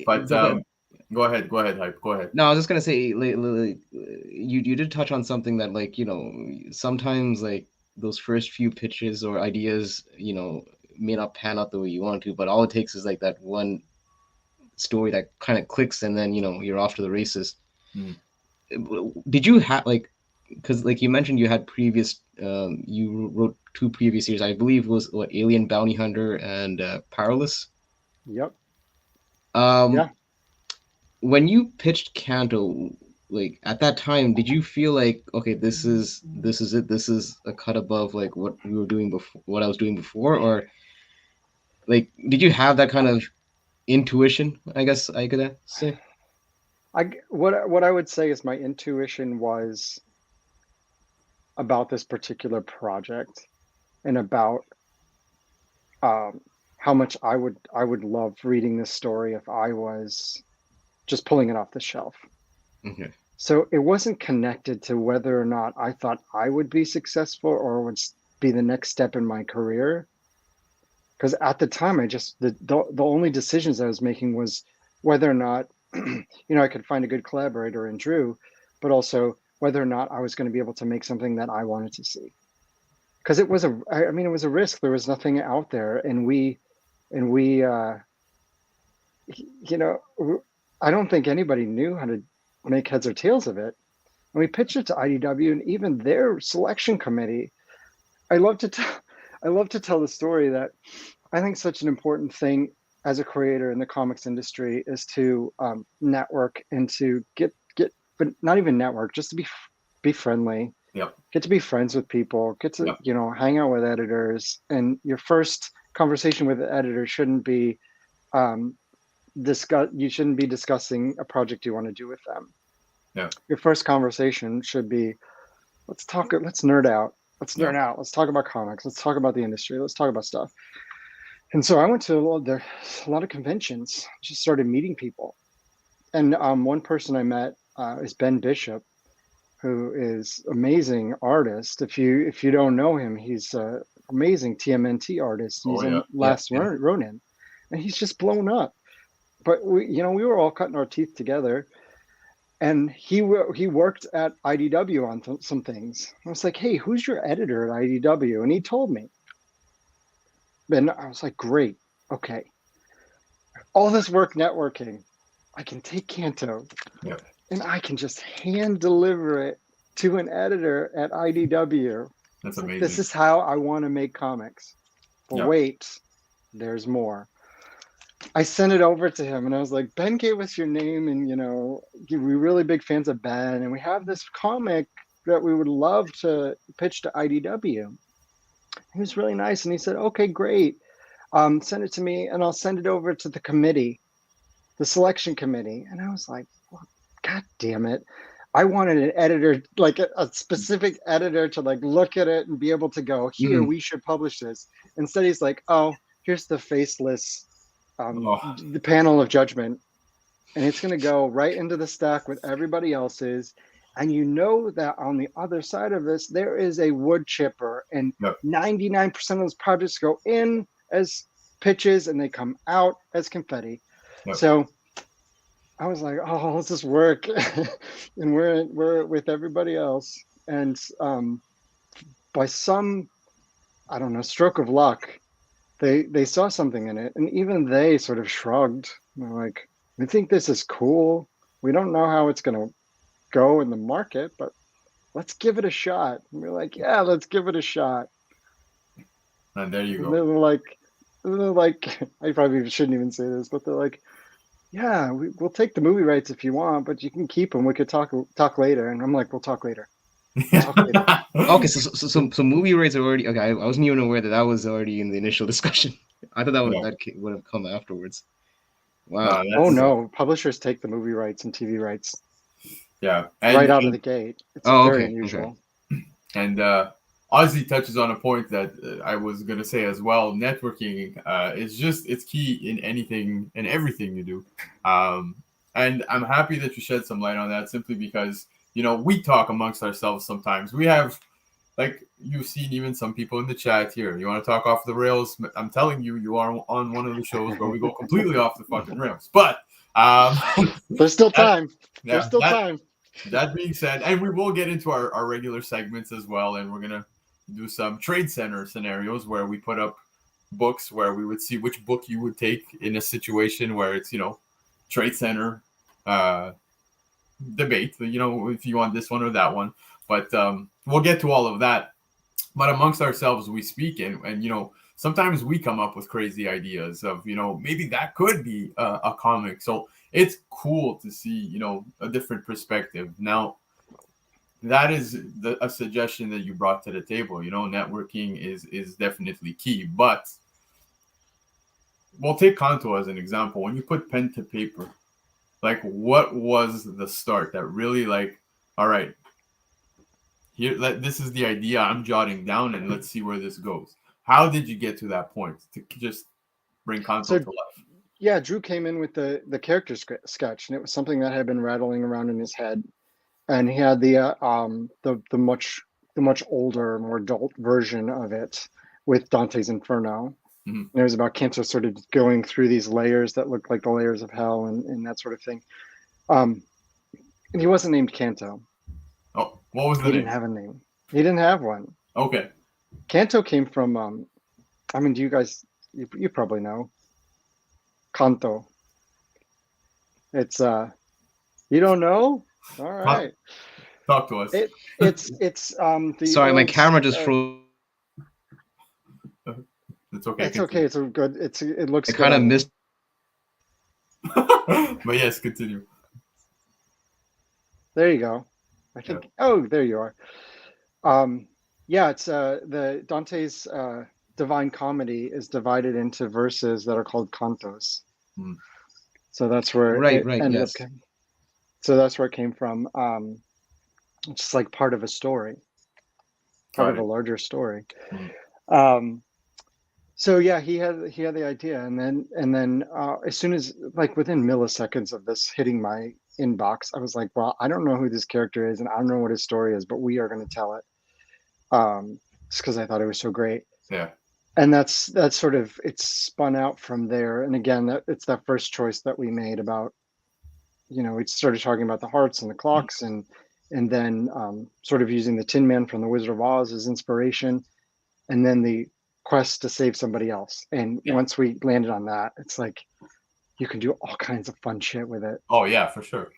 But go ahead, Hype. Go ahead. No, I was just gonna say, you did touch on something that, like, you know, sometimes like those first few pitches or ideas, you know, may not pan out the way you want to, but all it takes is like that one story that kind of clicks, and then, you know, you're off to the races. Did you have like, because like you mentioned, you had previous, you wrote 2 previous series, I believe it was what, Alien Bounty Hunter and Powerless. Yep. Yeah. When you pitched Kanto, like at that time, did you feel like, okay, this is it, this is a cut above like what we were doing before, what I was doing before, or like did you have that kind of intuition? I guess I could say. What I would say is my intuition was about this particular project, and about how much I would love reading this story if I was just pulling it off the shelf. Okay. So it wasn't connected to whether or not I thought I would be successful or would be the next step in my career. Because at the time, I just the only decisions I was making was whether or not I could find a good collaborator in Drew, but also whether or not I was going to be able to make something that I wanted to see. Because it was it was a risk. There was nothing out there, and we I don't think anybody knew how to make heads or tails of it. And we pitched it to IDW, and even their selection committee. I love to tell the story that I think such an important thing as a creator in the comics industry is to network, and to get, but not even network, just to be friendly. Yep. Get to be friends with people. Get to hang out with editors. And your first conversation with the editor shouldn't be you shouldn't be discussing a project you want to do with them. Yeah. Your first conversation should be, let's nerd out. Let's nerd out. Let's talk about comics. Let's talk about the industry. Let's talk about stuff. And so I went to a lot of conventions, just started meeting people. And one person I met is Ben Bishop, who is amazing artist. If you don't know him, he's an amazing TMNT artist. He's in Last Ronin, and he's just blown up. But we were all cutting our teeth together, and he worked at IDW on some things. I was like, hey, who's your editor at IDW? And he told me. And I was like, great, okay. All this work networking, I can take Kanto, and I can just hand deliver it to an editor at IDW. That's amazing. This is how I want to make comics. But wait, there's more. I sent it over to him, and I was like, Ben gave us your name, and we're really big fans of Ben, and we have this comic that we would love to pitch to IDW. He was really nice, and he said, okay, great. Send it to me, and I'll send it over to the committee, the selection committee. And I was like, well, God damn it. I wanted an editor, like a specific editor, to like look at it and be able to go, here, we should publish this. Instead, he's like, oh, here's the faceless, the panel of judgment. And it's going to go right into the stack with everybody else's. And you know that on the other side of this, there is a wood chipper, and 99% of those projects go in as pitches and they come out as confetti. So I was like, oh, let's just work. And we're with everybody else. And by some, I don't know, stroke of luck, they saw something in it. And even they sort of shrugged. They're like, we think this is cool. We don't know how it's going to go in the market, but let's give it a shot. And we're like, yeah, let's give it a shot. And there you go. They're like, I probably shouldn't even say this, but they're like, yeah, we'll take the movie rights if you want, but you can keep them. We could talk later. And I'm like, we'll talk later. Okay, so movie rights are already, okay, I wasn't even aware that was already in the initial discussion. I thought that would have come afterwards. Wow. Oh no, publishers take the movie rights and TV rights. Yeah, right out of the gate. It's very unusual. Okay. And Ozzy touches on a point that I was going to say as well. Networking it's key in anything and everything you do. And I'm happy that you shed some light on that, simply because, we talk amongst ourselves sometimes. We have, like you've seen even some people in the chat here. You want to talk off the rails? I'm telling you, you are on one of the shows where we go completely off the fucking rails. But there's still time. There's still time. That being said, and we will get into our regular segments as well, and we're going to do some trade center scenarios where we put up books where we would see which book you would take in a situation where it's, trade center debate, if you want this one or that one. But we'll get to all of that. But amongst ourselves, we speak, and sometimes we come up with crazy ideas of, maybe that could be a comic. So it's cool to see, a different perspective. Now, that is a suggestion that you brought to the table. Networking is definitely key. But we'll take Kanto as an example. When you put pen to paper, like, what was the start that really, like, all right, here, this is the idea I'm jotting down, and let's see where this goes. How did you get to that point to just bring Kanto to life? Yeah, Drew came in with the character sketch, and it was something that had been rattling around in his head. And he had the much older, more adult version of it with Dante's Inferno. Mm-hmm. And it was about Kanto sort of going through these layers that looked like the layers of hell and that sort of thing. And he wasn't named Kanto. Oh, what was the name? He didn't have a name. He didn't have one. Okay. Kanto came from, do you guys, you probably know. Kanto. It's, you don't know? All right. Talk to us. It's Sorry, my camera just froze. It's okay. It's okay. It's a good. It looks. I kind of missed. But yes, continue. There you go. I think. Yeah. Oh, there you are. Yeah, it's the Dante's Divine Comedy is divided into verses that are called cantos. Hmm. So that's where it ended up. So that's where it came from. It's just like part of a story, part of a larger story. Mm. So yeah, he had the idea, and then as soon as, like, within milliseconds of this hitting my inbox, I was like, well, I don't know who this character is, and I don't know what his story is, but we are going to tell it. Just because I thought it was so great. Yeah. And that's sort of, it's spun out from there. And again, it's that first choice that we made about, we started talking about the hearts and the clocks, and then sort of using the Tin Man from the Wizard of Oz as inspiration, and then the quest to save somebody else. And once we landed on that, it's like you can do all kinds of fun shit with it. Oh yeah, for sure.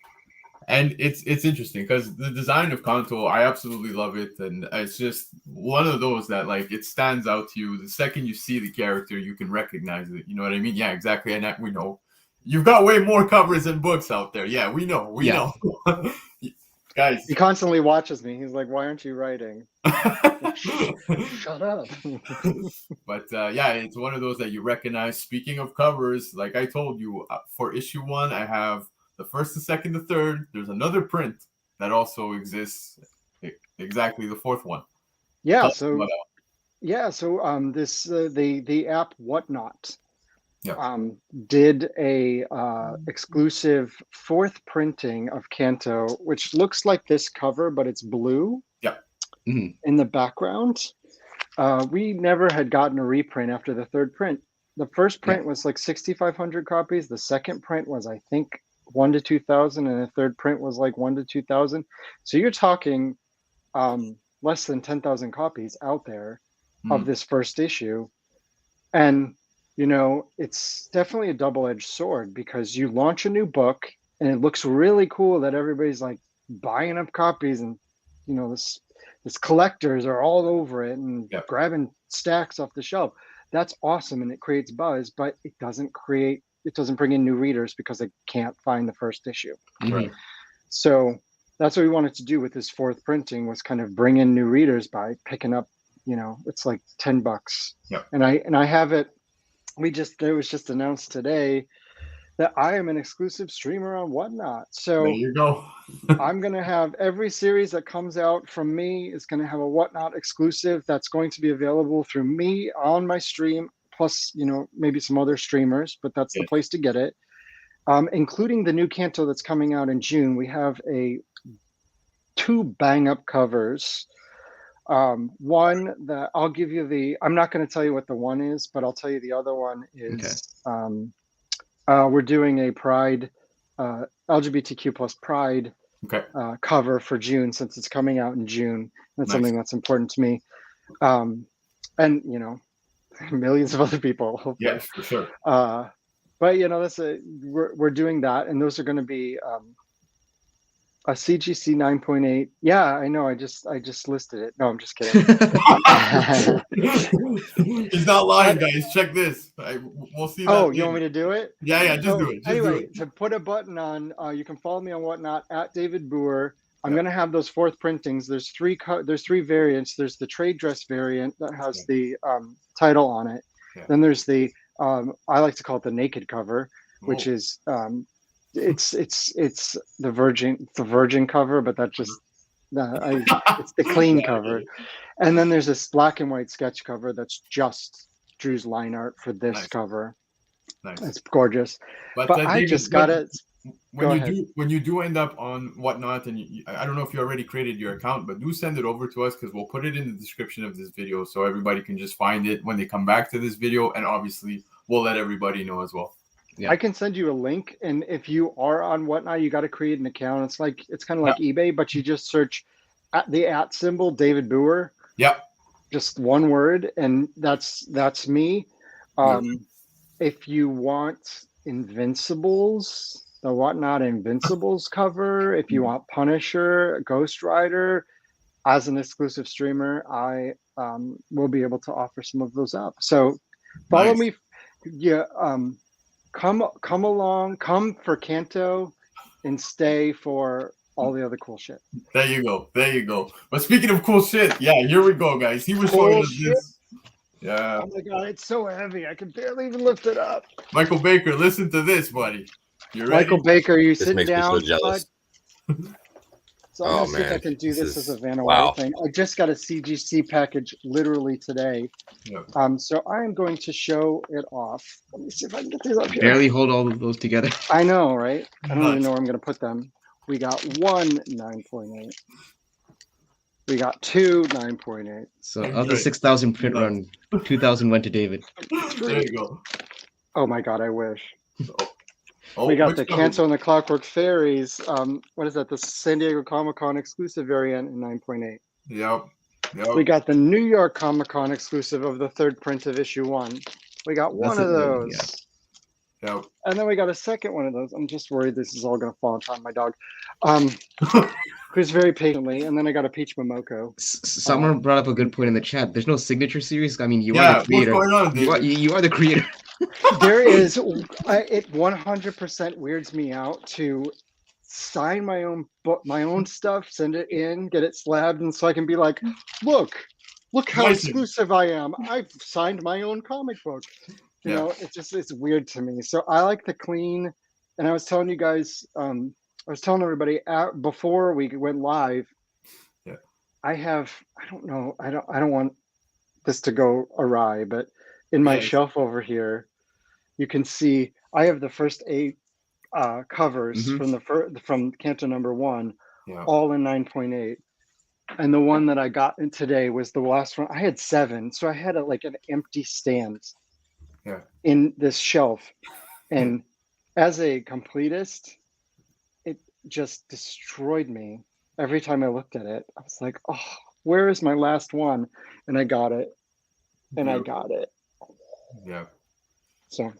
And it's interesting because the design of Kanto, I absolutely love it, and it's just one of those that, like, it stands out to you the second you see the character. You can recognize it. You know what I mean? Yeah, exactly. And we know you've got way more covers and books out there. Yeah, we know. We know. Guys, he constantly watches me. He's like, "Why aren't you writing?" Shut up. But yeah, it's one of those that you recognize. Speaking of covers, like I told you, for issue 1, I have the first, the second, the third. There's another print that also exists, exactly the 4th one. Yeah. So this the app Whatnot did a exclusive 4th printing of Kanto, which looks like this cover, but it's blue. Yeah. Mm-hmm. In the background. We never had gotten a reprint after the 3rd print. The first print was like 6,500 copies. The second print was, I think, 1 to 2,000, and the 3rd print was like 1 to 2,000. So you're talking less than 10,000 copies out there of this first issue. And, it's definitely a double-edged sword, because you launch a new book and it looks really cool that everybody's like buying up copies, and, this collectors are all over it and grabbing stacks off the shelf. That's awesome, and it creates buzz, but it doesn't bring in new readers because they can't find the first issue. Right. So that's what we wanted to do with this 4th printing, was kind of bring in new readers by picking up, it's like $10. Yep. And I have it it was just announced today that I am an exclusive streamer on Whatnot. So there you go. I'm going to have every series that comes out from me is going to have a Whatnot exclusive that's going to be available through me on my stream, plus, maybe some other streamers, but that's the place to get it. Including the new Kanto that's coming out in June. We have 2 bang-up covers. One that I'll give you I'm not going to tell you what the one is, but I'll tell you the other one is, we're doing a Pride, LGBTQ plus Pride cover for June, since it's coming out in June. That's something that's important to me. And, millions of other people. Hopefully. Yes, for sure. But, we're doing that. And those are going to be a CGC 9.8. Yeah, I know. I just listed it. No, I'm just kidding. He's not lying, guys. Check this. We'll see. Oh, you want me to do it? Yeah. Just do it. Anyway, to put a button on, you can follow me on Whatnot at David Booher. I'm going to have those 4th printings. There's 3 variants. There's the trade dress variant that has the title on it. Yeah. Then there's the I like to call it the naked cover, which is it's the virgin cover, but that just it's the clean cover. And then there's this black and white sketch cover that's just Drew's line art for this cover. Nice. It's gorgeous. But I just got it. When you do end up on Whatnot, and I don't know if you already created your account, but do send it over to us, because we'll put it in the description of this video so everybody can just find it when they come back to this video, and obviously we'll let everybody know as well. Yeah. I can send you a link, and if you are on Whatnot, you got to create an account. It's kind of like eBay, but you just search the @ symbol David Booher. Yep. Just one word, and that's me. If you want Invincibles, the Whatnot Invincibles cover, if you want Punisher, Ghost Rider, as an exclusive streamer, I will be able to offer some of those up. So follow me. Yeah. Come along, come for Kanto, and stay for all the other cool shit. There you go. But speaking of cool shit, here we go, guys. He was showing us this. Yeah. Oh my God, it's so heavy. I can barely even lift it up. Michael Baker, listen to this, buddy. You ready? Michael Baker, you sitting down? Me so jealous. So I'm gonna see if I can do this as a Vanilla thing. I just got a CGC package literally today. Yeah. So I am going to show it off. Let me see if I can get these up here. Barely hold all of those together. I know, right? I don't even know where I'm gonna put them. We got 1 9.8. We got 2 9.8. So of the 6,000 print run, 2,000 went to David. There you go. Oh my God, I wish. We got the Kanto and the Clockwork Fairies. What is that? The San Diego Comic-Con exclusive variant in 9.8. Yep. We got the New York Comic-Con exclusive of the 3rd print of issue 1. We got one of those. Yep. And then we got a second one of those. I'm just worried this is all going to fall on top of my dog. Who's very patiently. And then I got a Peach Momoko. Someone brought up a good point in the chat. There's no signature series. I mean, you are the creator. What's going on, you are the creator. There is. It 100% weirds me out to sign my own book, my own stuff, send it in, get it slabbed, and so I can be like, look how exclusive I am. I've signed my own comic book. You know, it's weird to me. So I like the clean. And I was telling you guys, I was telling everybody before we went live. Yeah. I don't know. I don't want this to go awry, but in my shelf over here, you can see I have the first 8 covers from Kanto number 1, all in 9.8. And the one that I got in today was the last one. I had 7, so I had an empty stand in this shelf. And as a completist, it just destroyed me. Every time I looked at it, I was like, oh, where is my last one? And I got it. And I got it. Yeah. So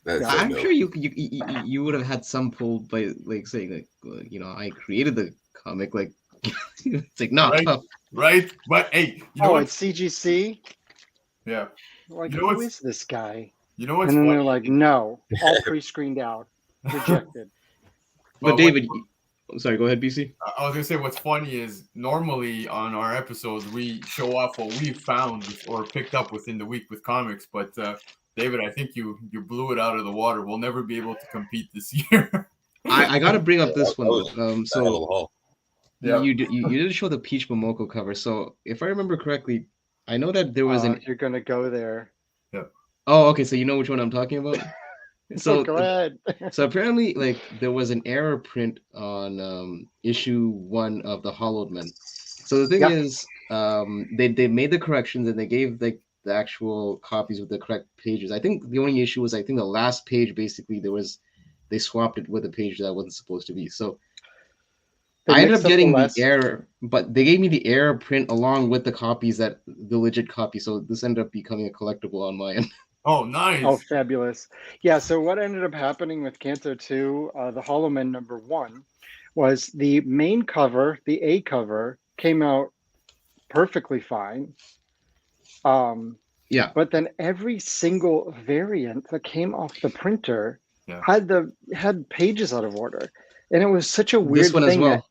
I'm sure you would have had some pull by saying I created the comic. It's like no, right. But hey, it's CGC. Yeah. Who is this guy? You know what's and then funny? They're like, no, all pre-screened out, rejected. But David, Sorry, go ahead, BC. I was gonna say what's funny is normally on our episodes we show off what we found or picked up within the week with comics, but David, I think you blew it out of the water. We'll never be able to compete this year. I got to bring up this one though. So you did show the Peach Momoko cover. So if I remember correctly, I know that there was You're gonna go there. Yeah. Oh, okay. So you know which one I'm talking about. So go ahead. So apparently, like there was an error print on issue 1 of the Hollowed Men. So the thing is, they made the corrections and they gave like the actual copies with the correct pages. I think the only issue was the last page basically they swapped it with a page that wasn't supposed to be. So I ended up getting the error, but they gave me the error print along with the copies the legit copy. So this ended up becoming a collectible on my end. Oh, nice. Oh, fabulous. Yeah, so what ended up happening with Kanto 2, the Hollow Men #1, was the main cover, the A cover, came out perfectly fine. But then every single variant that came off the printer had pages out of order. And it was such a weird thing. This one as well.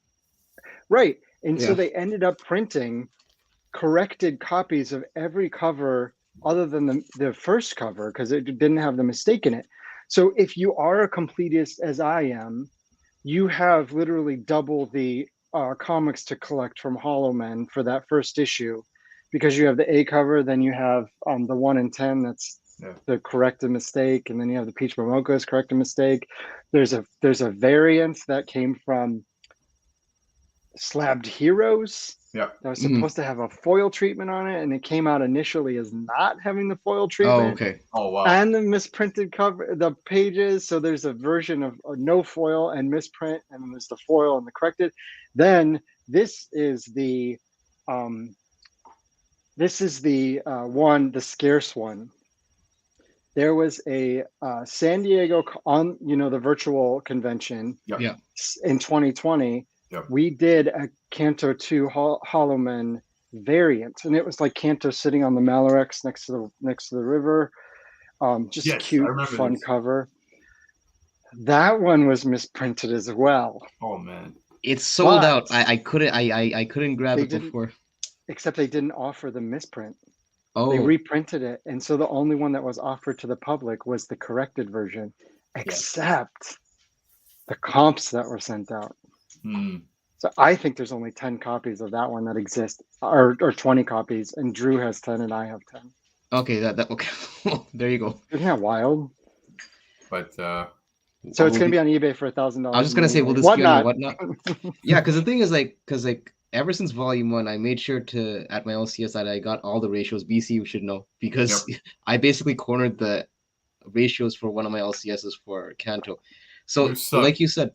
Right. And so they ended up printing corrected copies of every cover other than the first cover because it didn't have the mistake in it. So if you are a completist as I am, you have literally double the comics to collect from Hollow Men for that first issue because you have the A cover, then you have the 1 in 10 that's the corrected mistake, and then you have the Peach Momoko's corrected mistake. There's a variant that came from Slabbed Heroes that was supposed to have a foil treatment on it, and it came out initially as not having the foil treatment. Oh, okay. Oh, wow. And the misprinted cover, the pages. So there's a version of no foil and misprint, and then there's the foil and the corrected. Then this is the one, the scarce one. There was a San Diego on the virtual convention in 2020. We did a Kanto 2 Hollow Men variant, and it was like Kanto sitting on the Malarex next to the river. Just cute, fun cover. That one was misprinted as well. Oh man, it's sold out. I couldn't grab it before. Except they didn't offer the misprint. Oh, they reprinted it, and so the only one that was offered to the public was the corrected version, except the comps that were sent out. So I think there's only 10 copies of that one that exist, or 20 copies, and Drew has 10 and I have 10. Okay, okay. There you go. Isn't that wild? But so it's gonna be on eBay for $1,000. I was just gonna say, will this be on Whatnot? Yeah, because the thing is, ever since Volume 1, I made sure to at my LCS that I got all the ratios. BC, you should know, because I basically cornered the ratios for one of my LCSs for Kanto. So, like you said.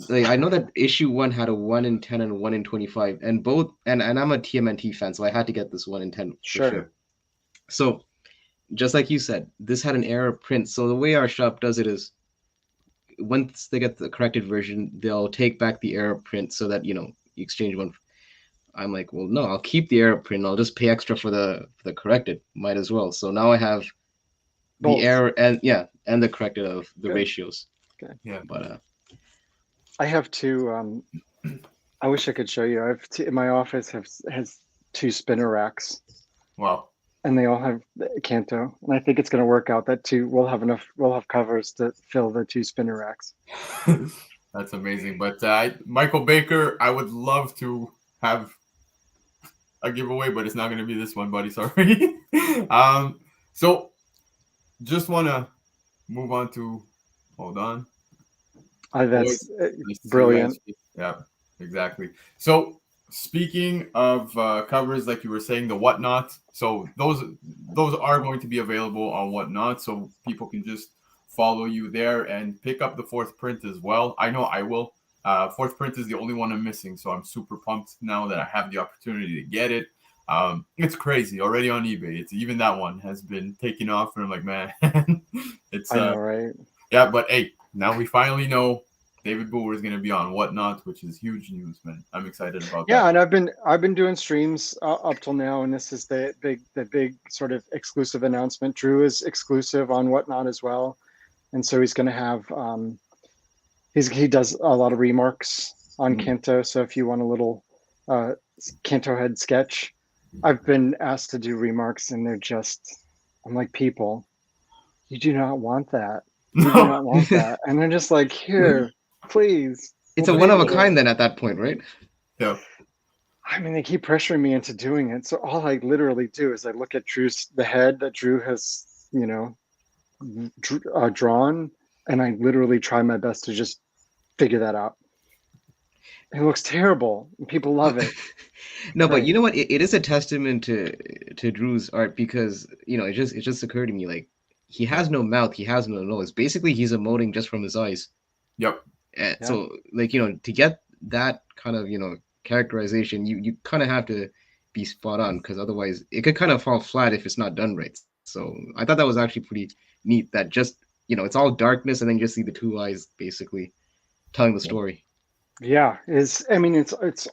I know that issue 1 had a 1 in 10 and 1 in 25, and both, and I'm a TMNT fan, so I had to get this 1 in 10 for sure. So, just like you said, this had an error print. So the way our shop does it is, once they get the corrected version, they'll take back the error print so that you exchange one. I'm like, well, no, I'll keep the error print. I'll just pay extra for the corrected. Might as well. So now I have the error and the corrected of the ratios. Okay. Yeah, but I have two. I wish I could show you. I have two, in my office has 2 spinner racks. Wow. And they all have Kanto, and I think it's going to work out that we'll have covers to fill the 2 spinner racks. That's amazing. But Michael Baker, I would love to have a giveaway, but it's not going to be this one, buddy. Sorry. So just want to move on to. Hold on. That's brilliant. Yeah, exactly. So speaking of covers, like you were saying, the Whatnot. So those are going to be available on Whatnot, so people can just follow you there and pick up the 4th print as well. I know I will. 4th print is the only one I'm missing, so I'm super pumped now that I have the opportunity to get it. It's crazy already on eBay. It's even that one has been taking off, and I'm like, man, it's I know, right? Yeah, but hey, now we finally know David Booher is going to be on Whatnot, which is huge news, man. I'm excited about that. Yeah, and I've been doing streams up till now, and this is the big sort of exclusive announcement. Drew is exclusive on Whatnot as well, and so he's going to have He does a lot of remarks on Kanto. So if you want a little Kanto head sketch, I've been asked to do remarks, and they're just, I'm like, people, you do not want that. You do not want that. And they're just like, here, please. It's a one of a kind then at that point, right? Yeah. I mean, they keep pressuring me into doing it. So all I literally do is I look at the head that Drew has, drawn, and I literally try my best to just figure that out. It looks terrible. People love it. No, but you know what? It is a testament to Drew's art, because it just occurred to me, like, he has no mouth, he has no nose. Basically, he's emoting just from his eyes. Yep. And so, like, to get that kind of characterization, you kind of have to be spot on, because otherwise it could kind of fall flat if it's not done right. So I thought that was actually pretty neat, that just it's all darkness, and then you just see the two eyes basically telling the story. Yeah, it's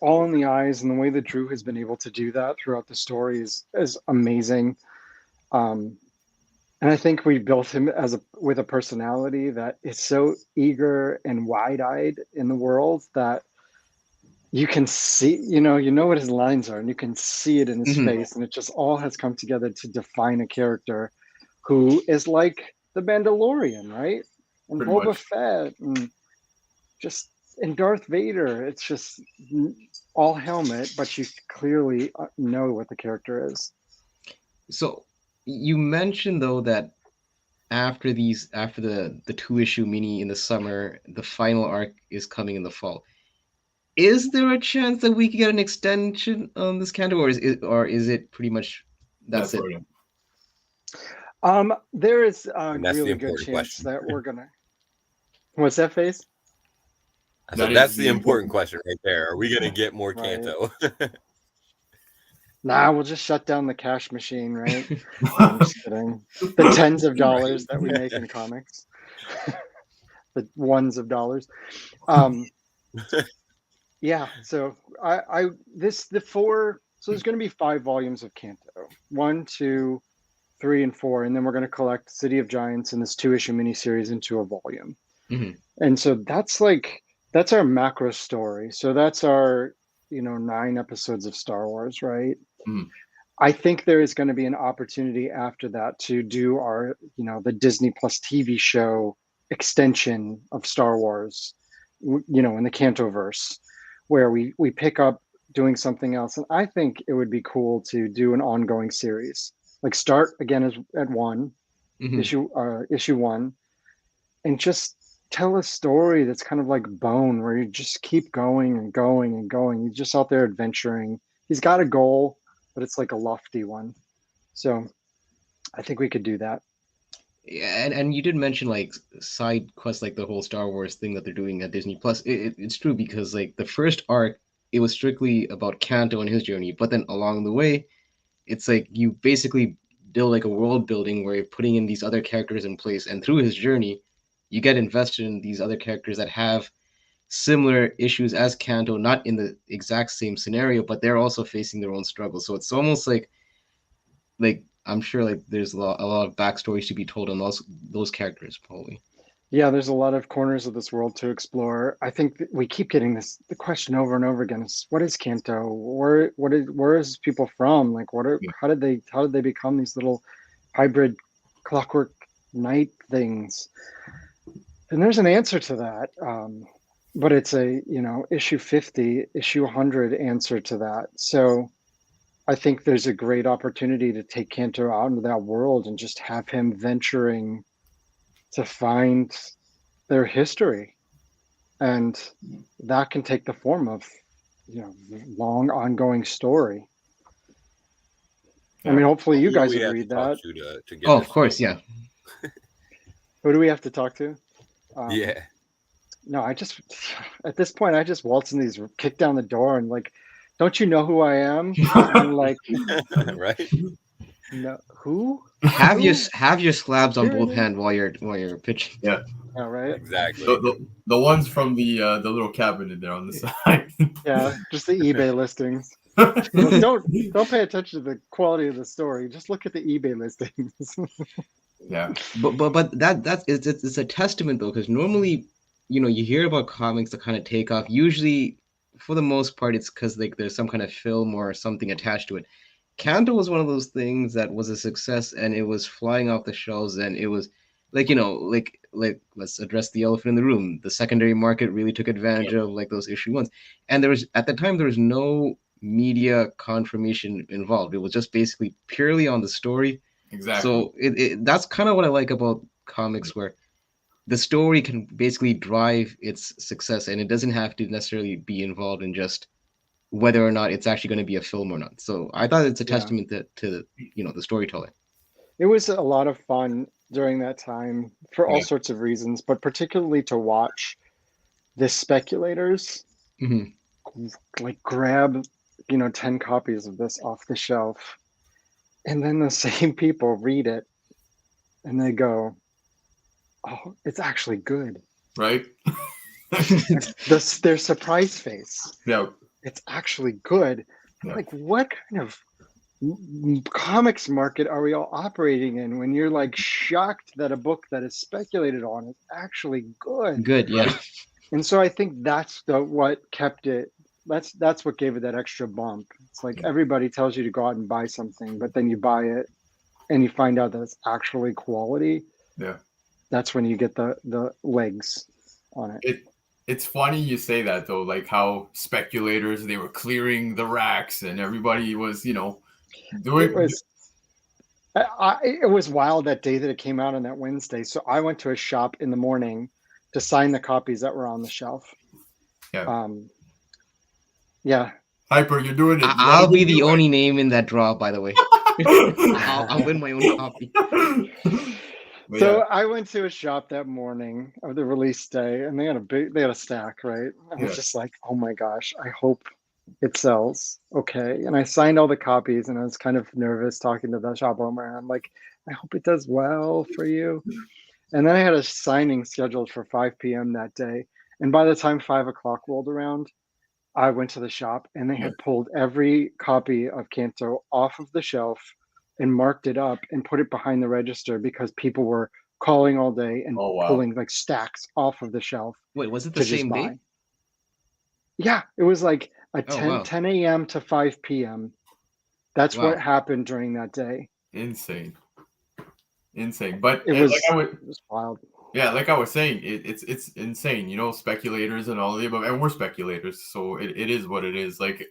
all in the eyes, and the way that Drew has been able to do that throughout the story is amazing. And I think we built him with a personality that is so eager and wide-eyed in the world that you can see, you know what his lines are, and you can see it in his face, and it just all has come together to define a character who is like the Mandalorian, right? And Pretty Boba much. Fett, and Darth Vader. It's just all helmet, but you clearly know what the character is. So you mentioned though that after the 2-issue mini in the summer, the final arc is coming in the fall. Is there a chance that we could get an extension on this Kanto, or is it pretty much that's it? There is a really good chance that we're gonna. What's that, Face? That's the important question right there. Are we gonna get more Kanto? Nah, we'll just shut down the cash machine, right? I'm just kidding. The tens of dollars that we make in comics, the ones of dollars. Yeah, so so there's going to be 5 volumes of Kanto, 1, 2, 3, and 4, and then we're going to collect City of Giants in this 2-issue miniseries into a volume. And so that's our macro story. So that's our 9 episodes of Star Wars, right? I think there is going to be an opportunity after that to do our the Disney Plus TV show extension of Star Wars, in the Kantoverse, where we pick up doing something else. And I think it would be cool to do an ongoing series, like start again at 1, issue 1, and just tell a story that's kind of like Bone, where you just keep going and going and going. You're just out there adventuring. He's got a goal, but it's like a lofty one. So I think we could do that. Yeah, and you did mention like side quests, like the whole Star Wars thing that they're doing at Disney Plus. It's true, because like the first arc, it was strictly about Kanto and his journey, but then along the way, it's like you basically build like a world building where you're putting in these other characters in place, and through his journey, you get invested in these other characters that have similar issues as Kanto, not in the exact same scenario, but they're also facing their own struggles. So it's almost like I'm sure like there's a lot of backstories to be told on those characters, probably. Yeah, there's a lot of corners of this world to explore. I think we keep getting the question over and over again: is what is Kanto? Where is people from? Like, how did they become these little hybrid clockwork knight things? And there's an answer to that, but it's a issue 50, issue 100 answer to that. So I think there's a great opportunity to take Kanto out into that world and just have him venturing to find their history. And that can take the form of, long ongoing story. I mean, hopefully you guys would read that. Of course, yeah. Who do we have to talk to? No, at this point, I just waltz in these, kick down the door, and like, don't you know who I am? I'm like, right? No, who? Have your slabs on both hands while you're pitching. Yeah. All right. Exactly. The ones from the little cabinet there on the side. Yeah, just the eBay listings. Don't pay attention to the quality of the story. Just look at the eBay listings. Yeah. But it's a testament though, because normally you hear about comics that kind of take off. Usually, for the most part, it's because like there's some kind of film or something attached to it. Kanto was one of those things that was a success, and it was flying off the shelves, and it was like let's address the elephant in the room. The secondary market really took advantage of like those issue ones, and there was at the time there was no media confirmation involved. It was just basically purely on the story. Exactly. So that's kind of what I like about comics, where the story can basically drive its success, and it doesn't have to necessarily be involved in just whether or not it's actually going to be a film or not. So I thought it's a testament to the storytelling. It was a lot of fun during that time for all sorts of reasons, but particularly to watch the speculators like grab 10 copies of this off the shelf, and then the same people read it and they go, oh, it's actually good, right? Their surprise face. Yeah, it's actually good. Yeah. Like, what kind of comics market are we all operating in when you're like shocked that a book that is speculated on is actually good? Good, yeah. And so I think that's what kept it. That's what gave it that extra bump. It's like everybody tells you to go out and buy something, but then you buy it and you find out that it's actually quality. Yeah. That's when you get the legs on it. It's funny you say that though, like how speculators, they were clearing the racks and everybody was, doing. It was wild that day that it came out on that Wednesday. So I went to a shop in the morning to sign the copies that were on the shelf. Yeah. Yeah. Hyper, you're doing it. I'll be the only name in that draw, by the way. I'll win my own copy. So I went to a shop that morning of the release day, and they had a stack, right? I was just like, oh my gosh, I hope it sells. Okay. And I signed all the copies, and I was kind of nervous talking to the shop owner. I'm like, I hope it does well for you. And then I had a signing scheduled for 5 p.m. that day. And by the time 5 o'clock rolled around, I went to the shop, and they had pulled every copy of Kanto off of the shelf and marked it up and put it behind the register because people were calling all day and pulling like stacks off of the shelf. Wait, was it the same day? Yeah, it was like a 10 a.m. to 5 p.m. That's what happened during that day. Insane. But it was wild. Yeah, like I was saying, it's insane. Speculators and all the above, and we're speculators, so it is what it is. Like,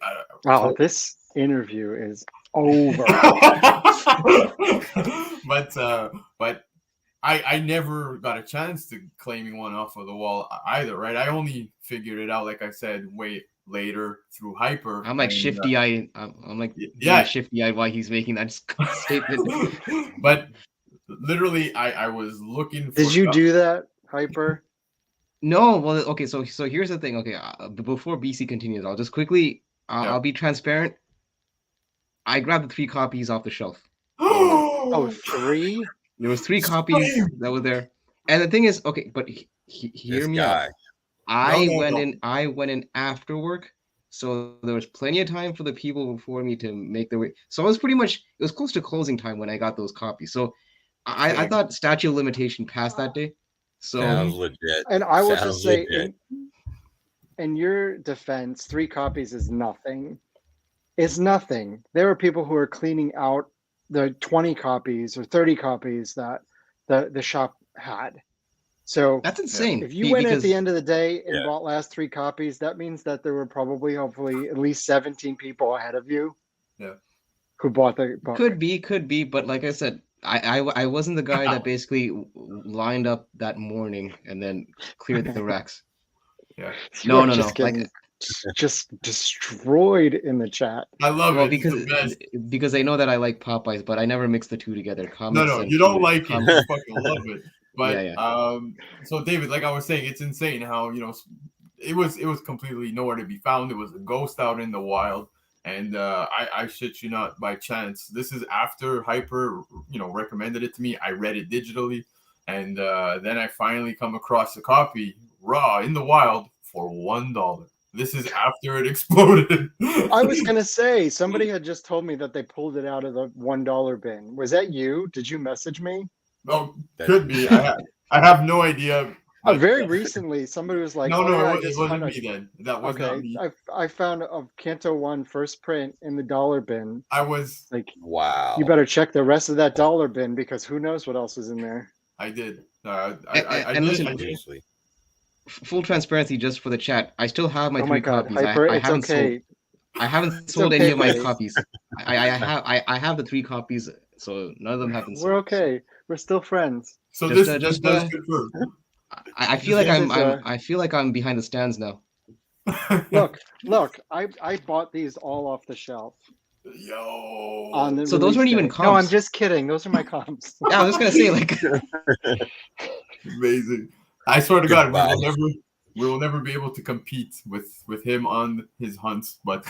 this interview is over. but I never got a chance to claiming one off of the wall either, right? I only figured it out, like I said, way later through Hyper. I'm like shifty eye. I'm like shifty eye while he's making that statement. But literally, I was looking for. Did you do that, Hyper? No. Well, okay. So here's the thing. Okay, before BC continues, I'll just quickly. I'll be transparent. I grabbed the 3 copies off the shelf. Oh, 3? There was 3 copies that were there, and the thing is, okay, but hear me out. I went in after work, so there was plenty of time for the people before me to make their way. So it was close to closing time when I got those copies. So I thought statute of limitation passed that day. So sounds legit. And I will just say, in your defense, 3 copies is nothing. It's nothing. There were people who are cleaning out the 20 copies or 30 copies that the shop had. So that's insane. If you went at the end of the day and bought last 3 copies, that means that there were hopefully at least 17 people ahead of you. Yeah. Who bought the book. Could be, but like I said, I wasn't the guy that basically lined up that morning and then cleared the racks. Yeah. No. Like, just destroyed in the chat. I love it because they know that I like Popeyes, but I never mix the 2 together. No, you don't like it. You fucking love it. But so David, like I was saying, it's insane how it was completely nowhere to be found. It was a ghost out in the wild, and I shit you not, by chance, this is after Hyper recommended it to me. I read it digitally, and then I finally come across a copy raw in the wild for $1. This is after it exploded. I was going to say, somebody had just told me that they pulled it out of the $1 bin. Was that you? Did you message me? Oh, could be. I have no idea. Very recently, somebody was like, no, "Oh yeah, I it just wasn't found me then. That was not me. I found a Canto 1 first print in the dollar bin." I was Like, wow. you better check the rest of that dollar bin because who knows what else is in there. I did. And listen, full transparency, just for the chat, I still have my 3 copies. Hyper, I it's haven't okay. I haven't sold any of my copies. I have the 3 copies, so none of them have been sold. We're okay. We're still friends. So this does confirm. I feel like I'm behind the stands now. Look, I bought these all off the shelf. Yo. So those weren't even comps. No, I'm just kidding. Those are my comps. Yeah, I was just gonna say, like, amazing. I swear to God, we will never be able to compete with him on his hunts. But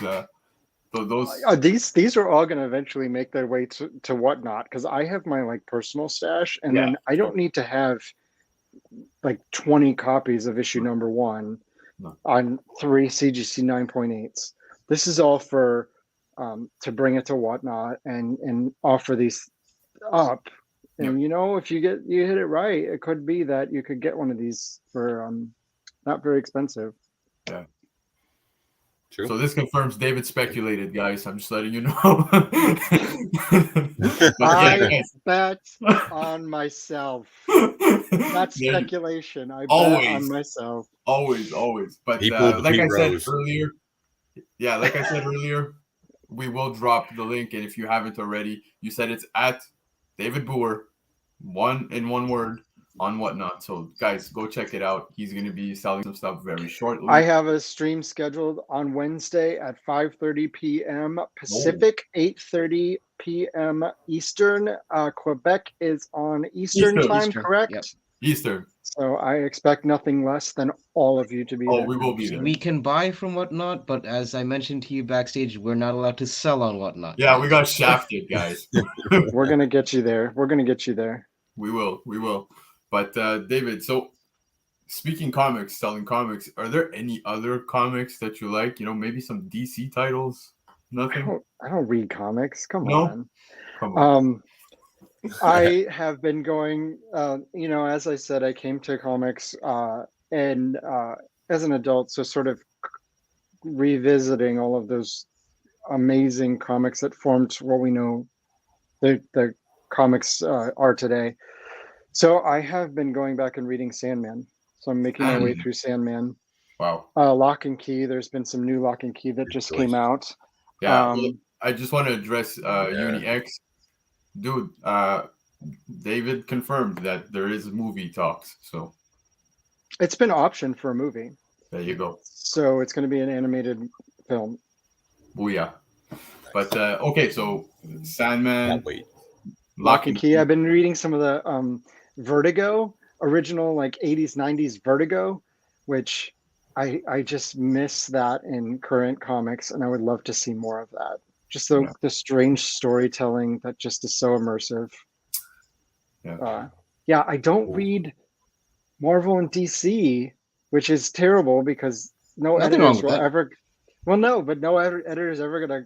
these are all going to eventually make their way to Whatnot, because I have my like personal stash, and then I don't need to have like 20 copies of issue number 1 on 3 CGC 9.8s. This is all for to bring it to Whatnot and offer these up. And you know, if you hit it right, it could be that you could get one of these for not very expensive. Yeah. True. So this confirms David speculated, guys. I'm just letting you know. I bet on myself. Not speculation. I bet on myself. Always. But like I said earlier, we will drop the link, and if you haven't already, you said it's at David Booher, one word, on Whatnot. So guys, go check it out. He's going to be selling some stuff very shortly. I have a stream scheduled on Wednesday at 5:30 p.m. Pacific, 8:30 p.m. Eastern. Quebec is on Eastern time, correct? Yep. Eastern. So I expect nothing less than all of you to be there. We will be there. We can buy from Whatnot, but as I mentioned to you backstage, we're not allowed to sell on Whatnot. Yeah, we got shafted, guys. We're going to get you there. We will. But David, so speaking comics, selling comics, are there any other comics that you like? You know, maybe some DC titles? Nothing? I don't read comics. Come on. I have been going, as I said, I came to comics and as an adult, so sort of revisiting all of those amazing comics that formed what we know the comics are today. So I have been going back and reading Sandman. So I'm making my way through Sandman. Wow. Lock and Key. There's been some new Lock and Key that just came out. Yeah. I just want to address Uni X. Dude, David confirmed that there is movie talks. So it's been optioned for a movie. There you go. So it's going to be an animated film. Booyah. But okay, so Sandman. Wait. Lock and Key. I've been reading some of the Vertigo, original like 80s, 90s Vertigo, which I just miss that in current comics, and I would love to see more of that. Just the strange storytelling that just is so immersive. Yeah. I don't read Marvel and DC, which is terrible because no editors will ever. Well, no, but no editor is ever gonna,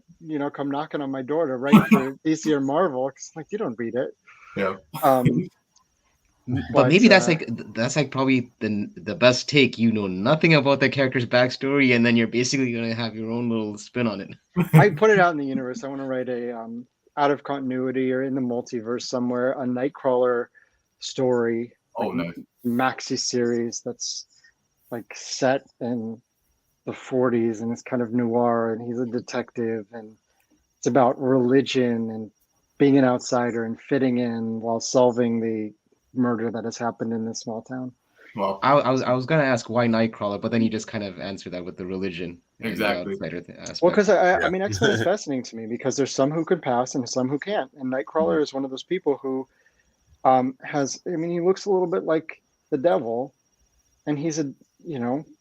come knocking on my door to write for DC or Marvel. It's like, you don't read it. Yeah. But maybe that's like probably the best take. You know nothing about the character's backstory, and then you're basically gonna have your own little spin on it. I put it out in the universe. I want to write a out of continuity or in the multiverse somewhere, a Nightcrawler story. Nice. Maxi series that's like set in the 40s, and it's kind of noir, and he's a detective, and it's about religion and being an outsider and fitting in while solving the murder that has happened in this small town. Well, I was gonna ask why Nightcrawler, but then you just kind of answered that with the religion. Exactly. Well, because I mean, X-Men is fascinating to me because there's some who could pass and some who can't, and Nightcrawler is one of those people who he looks a little bit like the devil, and he's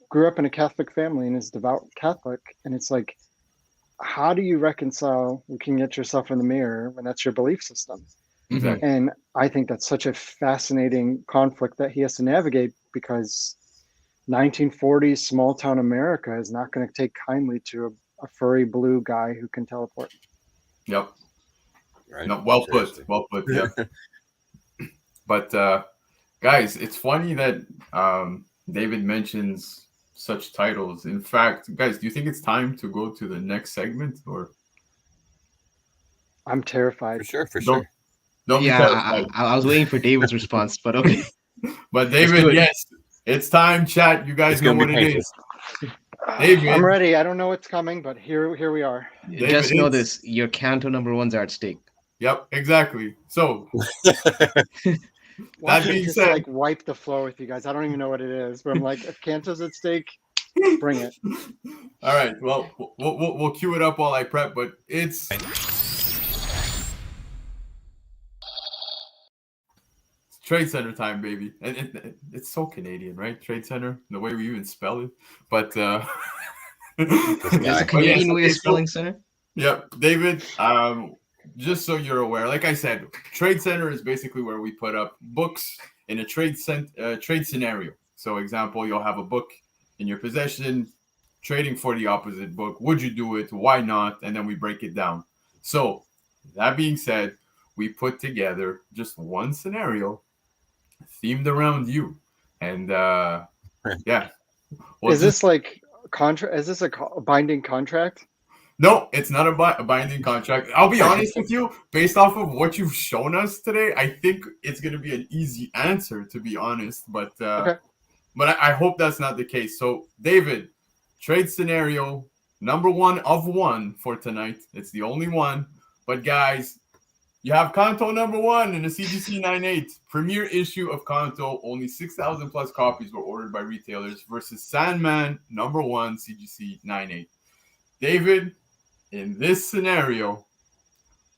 grew up in a Catholic family and is devout Catholic, and it's like, how do you reconcile looking at yourself in the mirror when that's your belief system? Exactly. And I think that's such a fascinating conflict that he has to navigate, because 1940s small town America is not going to take kindly to a furry blue guy who can teleport. Yep. Right. No, well put. Yeah. But guys, it's funny that David mentions such titles. In fact, guys, do you think it's time to go to the next segment, or? I'm terrified. For sure. Don't be terrified. I was waiting for David's response, but okay. But David, yes, it's time, chat. You guys know what it is. David, I'm ready. I don't know what's coming, but here we are. David, just know this: your Kanto #1s are at stake. Yep, exactly. So that being said, like wipe the floor with you guys. I don't even know what it is, but I'm like, if Kanto's at stake, bring it. All right. Well, we'll cue it up while I prep, but it's Trade Center time, baby. And it's so Canadian, right? Trade Center, the way we even spell it. But there's a Canadian way of spelling center. Yep. David, just so you're aware, like I said, Trade Center is basically where we put up books in a trade scenario. So example, you'll have a book in your possession, trading for the opposite book. Would you do it? Why not? And then we break it down. So that being said, we put together just one scenario themed around you. And yeah. Is this like is this a binding contract? No, it's not a binding contract. I'll be honest with you, based off of what you've shown us today, I think it's going to be an easy answer, to be honest. But okay. But I hope that's not the case. So, David, trade scenario #1 of 1 for tonight. It's the only one. But Guys, you have Kanto #1 in the CGC 9.8 premiere issue of Kanto. Only 6,000 plus copies were ordered by retailers versus Sandman #1 CGC 9.8. David, in this scenario,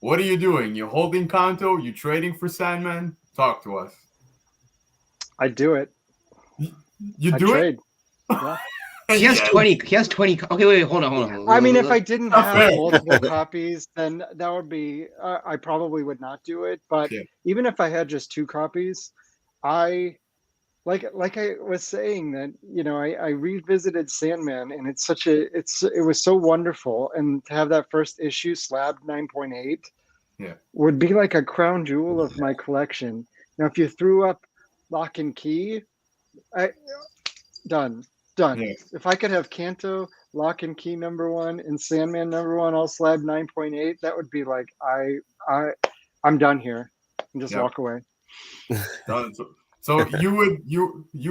what are you doing? You're holding Kanto? You trading for Sandman? Talk to us. I do it. You do it? Yeah. He has 20. He has 20. Okay, wait, hold on. I mean, if I didn't have multiple copies, then that would be. I probably would not do it. But even if I had just 2 copies, like I was saying that I revisited Sandman, and it was so wonderful, and to have that first issue slabbed 9.8 would be like a crown jewel of my collection. Now, if you threw up Lock and Key, done. Yeah. If I could have Kanto, Lock and Key #1, and Sandman #1 all slab 9.8, that would be like I'm done here and just walk away. Done. So you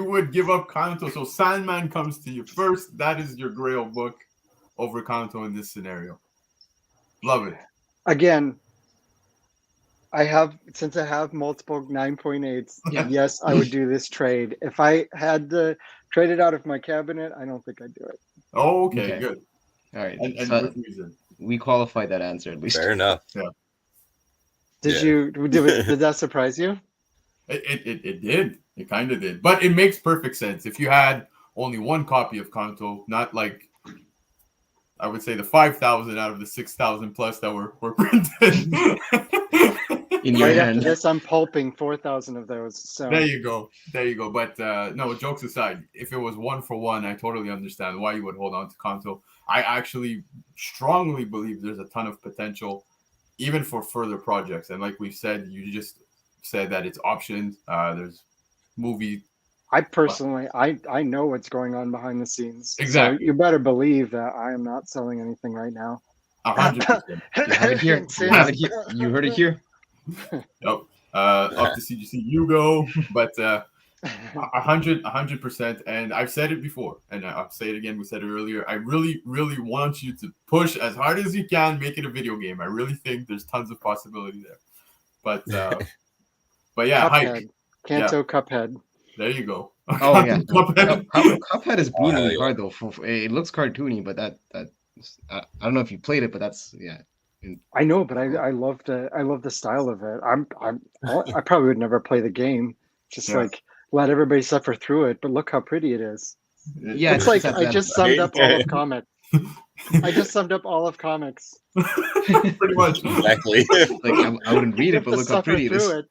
would give up Kanto. So Sandman comes to you first. That is your grail book over Kanto in this scenario. Love it. Again, since I have multiple 9.8s, yes, I would do this trade. If I had to trade it out of my cabinet, I don't think I'd do it. Oh, okay. Good. All right. And with reason. We qualified that answer at least. Fair enough. Yeah. Did that surprise you? It did. It kind of did. But it makes perfect sense. If you had only 1 copy of Kanto, not like I would say the 5,000 out of the 6,000 plus that were printed. In your hand. After this, I'm pulping 4,000 of those. So there you go. But no, jokes aside, if it was 1 for 1, I totally understand why you would hold on to Kanto. I actually strongly believe there's a ton of potential, even for further projects. And like we said, you just said that it's optioned. There's movie. I personally, I know what's going on behind the scenes. Exactly. So you better believe that I am not selling anything right now. 100%. You have it here. You heard it here. Yep. Up to CGC you go, but 100%. And I've said it before, and I'll say it again. We said it earlier. I really, really want you to push as hard as you can, make it a video game. I really think there's tons of possibility there. But yeah, Cuphead. Kanto Cuphead. There you go. Oh yeah, Cuphead is brutally hard though. It looks cartoony, but that I don't know if you played it, but that's I know, but I love the style of it. I probably would never play the game. Just like let everybody suffer through it. But look how pretty it is. Yeah, it's like I just summed up all of comics. I just summed up all of comics. Pretty much. Exactly. Like I wouldn't read it, but look how pretty it is.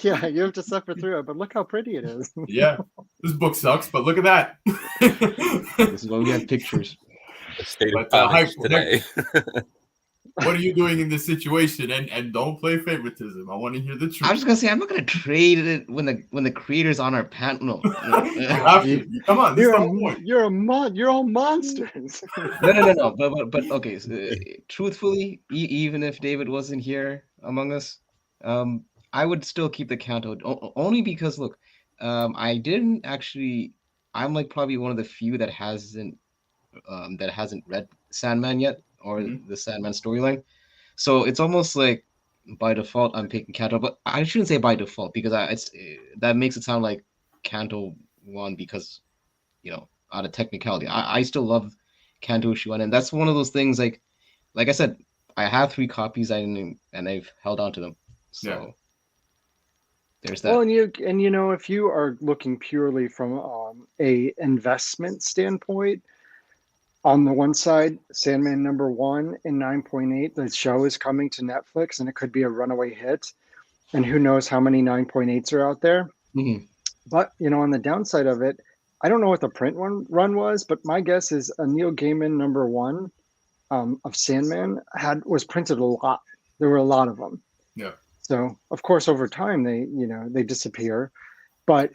Yeah, you have to suffer through it, but look how pretty it is. Yeah, this book sucks, but look at that. This is why we have pictures. The state of comics today. what are you doing in this situation? And don't play favoritism. I want to hear the truth. I was just gonna say I'm not gonna trade it when the creator's on our panel. Come on, this is the whole point. You're all monsters. No. But okay. So, truthfully, even if David wasn't here among us, I would still keep the Kanto only because look, I didn't actually. I'm like probably one of the few that hasn't read Sandman yet or the Sandman storyline, so it's almost like by default I'm picking Kanto. But I shouldn't say by default because that makes it sound like Kanto won because out of technicality. I still love Kanto issue 1, and that's one of those things like I said, I have 3 copies and I've held on to them. So there's that. Well, and if you are looking purely from a investment standpoint, on the one side, Sandman #1 in 9.8, the show is coming to Netflix, and it could be a runaway hit. And who knows how many 9.8s are out there. Mm-hmm. But on the downside of it, I don't know what the print run was, but my guess is a Neil Gaiman #1 of Sandman was printed a lot. There were a lot of them. Yeah. So of course over time they disappear, but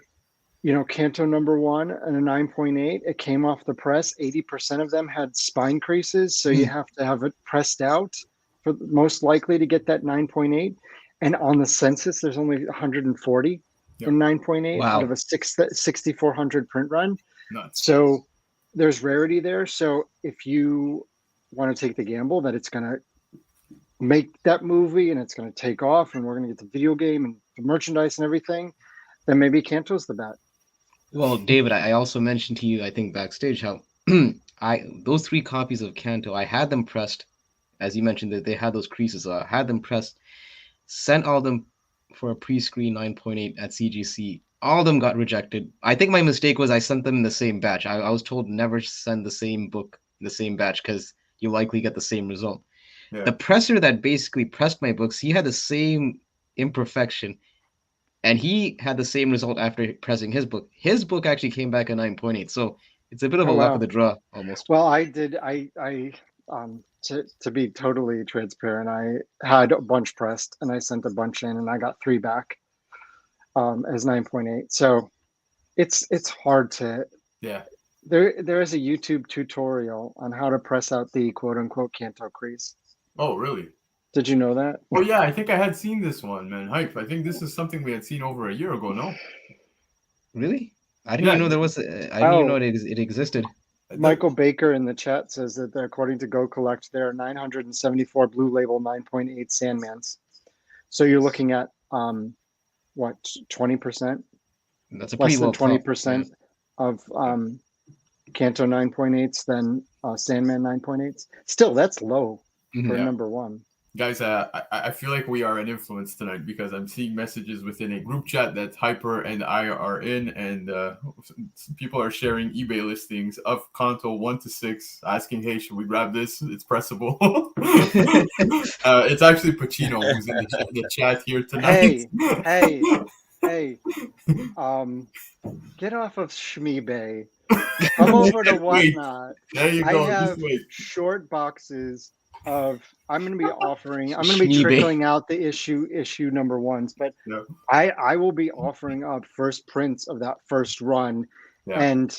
Kanto #1 and a 9.8, it came off the press. 80% of them had spine creases, so you have to have it pressed out for most likely to get that 9.8. And on the census, there's only 140 in 9.8 out of a 6,400 print run. Nuts. So there's rarity there. So if you want to take the gamble that it's going to make that movie and it's going to take off and we're going to get the video game and the merchandise and everything, then maybe Kanto's the bet. Well, David, I also mentioned to you, I think backstage, how those 3 copies of Kanto, I had them pressed, as you mentioned that they had those creases. I had them pressed, sent all them for a pre-screen 9.8 at CGC. All of them got rejected. I think my mistake was I sent them in the same batch. I was told never send the same book in the same batch because you likely get the same result. Yeah. The presser that basically pressed my books, he had the same imperfection, and he had the same result after pressing his book. His book actually came back at 9.8, so it's a bit of a luck of the draw almost. Well, I did. To be totally transparent, I had a bunch pressed and I sent a bunch in, and I got 3 back as 9.8. So it's hard to. Yeah. There is a YouTube tutorial on how to press out the quote unquote Kanto crease. Oh, really? Did you know that? Oh yeah, I think I had seen this one, man. Hype. I think this is something we had seen over a year ago. No. Really? I didn't even know there was. I didn't even know it existed. Michael Baker in the chat says that according to Go Collect, there are 974 Blue Label 9.8 Sandmans. So you're looking at 20%? That's a pretty less than 20% of Kanto 9.8s than Sandman 9.8s. Still, that's low for #1. Guys, I feel like we are an influence tonight because I'm seeing messages within a group chat that Hyper and I are in, and people are sharing eBay listings of Kanto 1 to 6, asking, "Hey, should we grab this? It's pressable." It's actually Pacino who's in the chat here tonight. Hey! Get off of Shmeebay. Come over to Whatnot. There you go. I have short boxes of. I'm going to be trickling out the issue #1s, but I will be offering up first prints of that first run. Yeah. And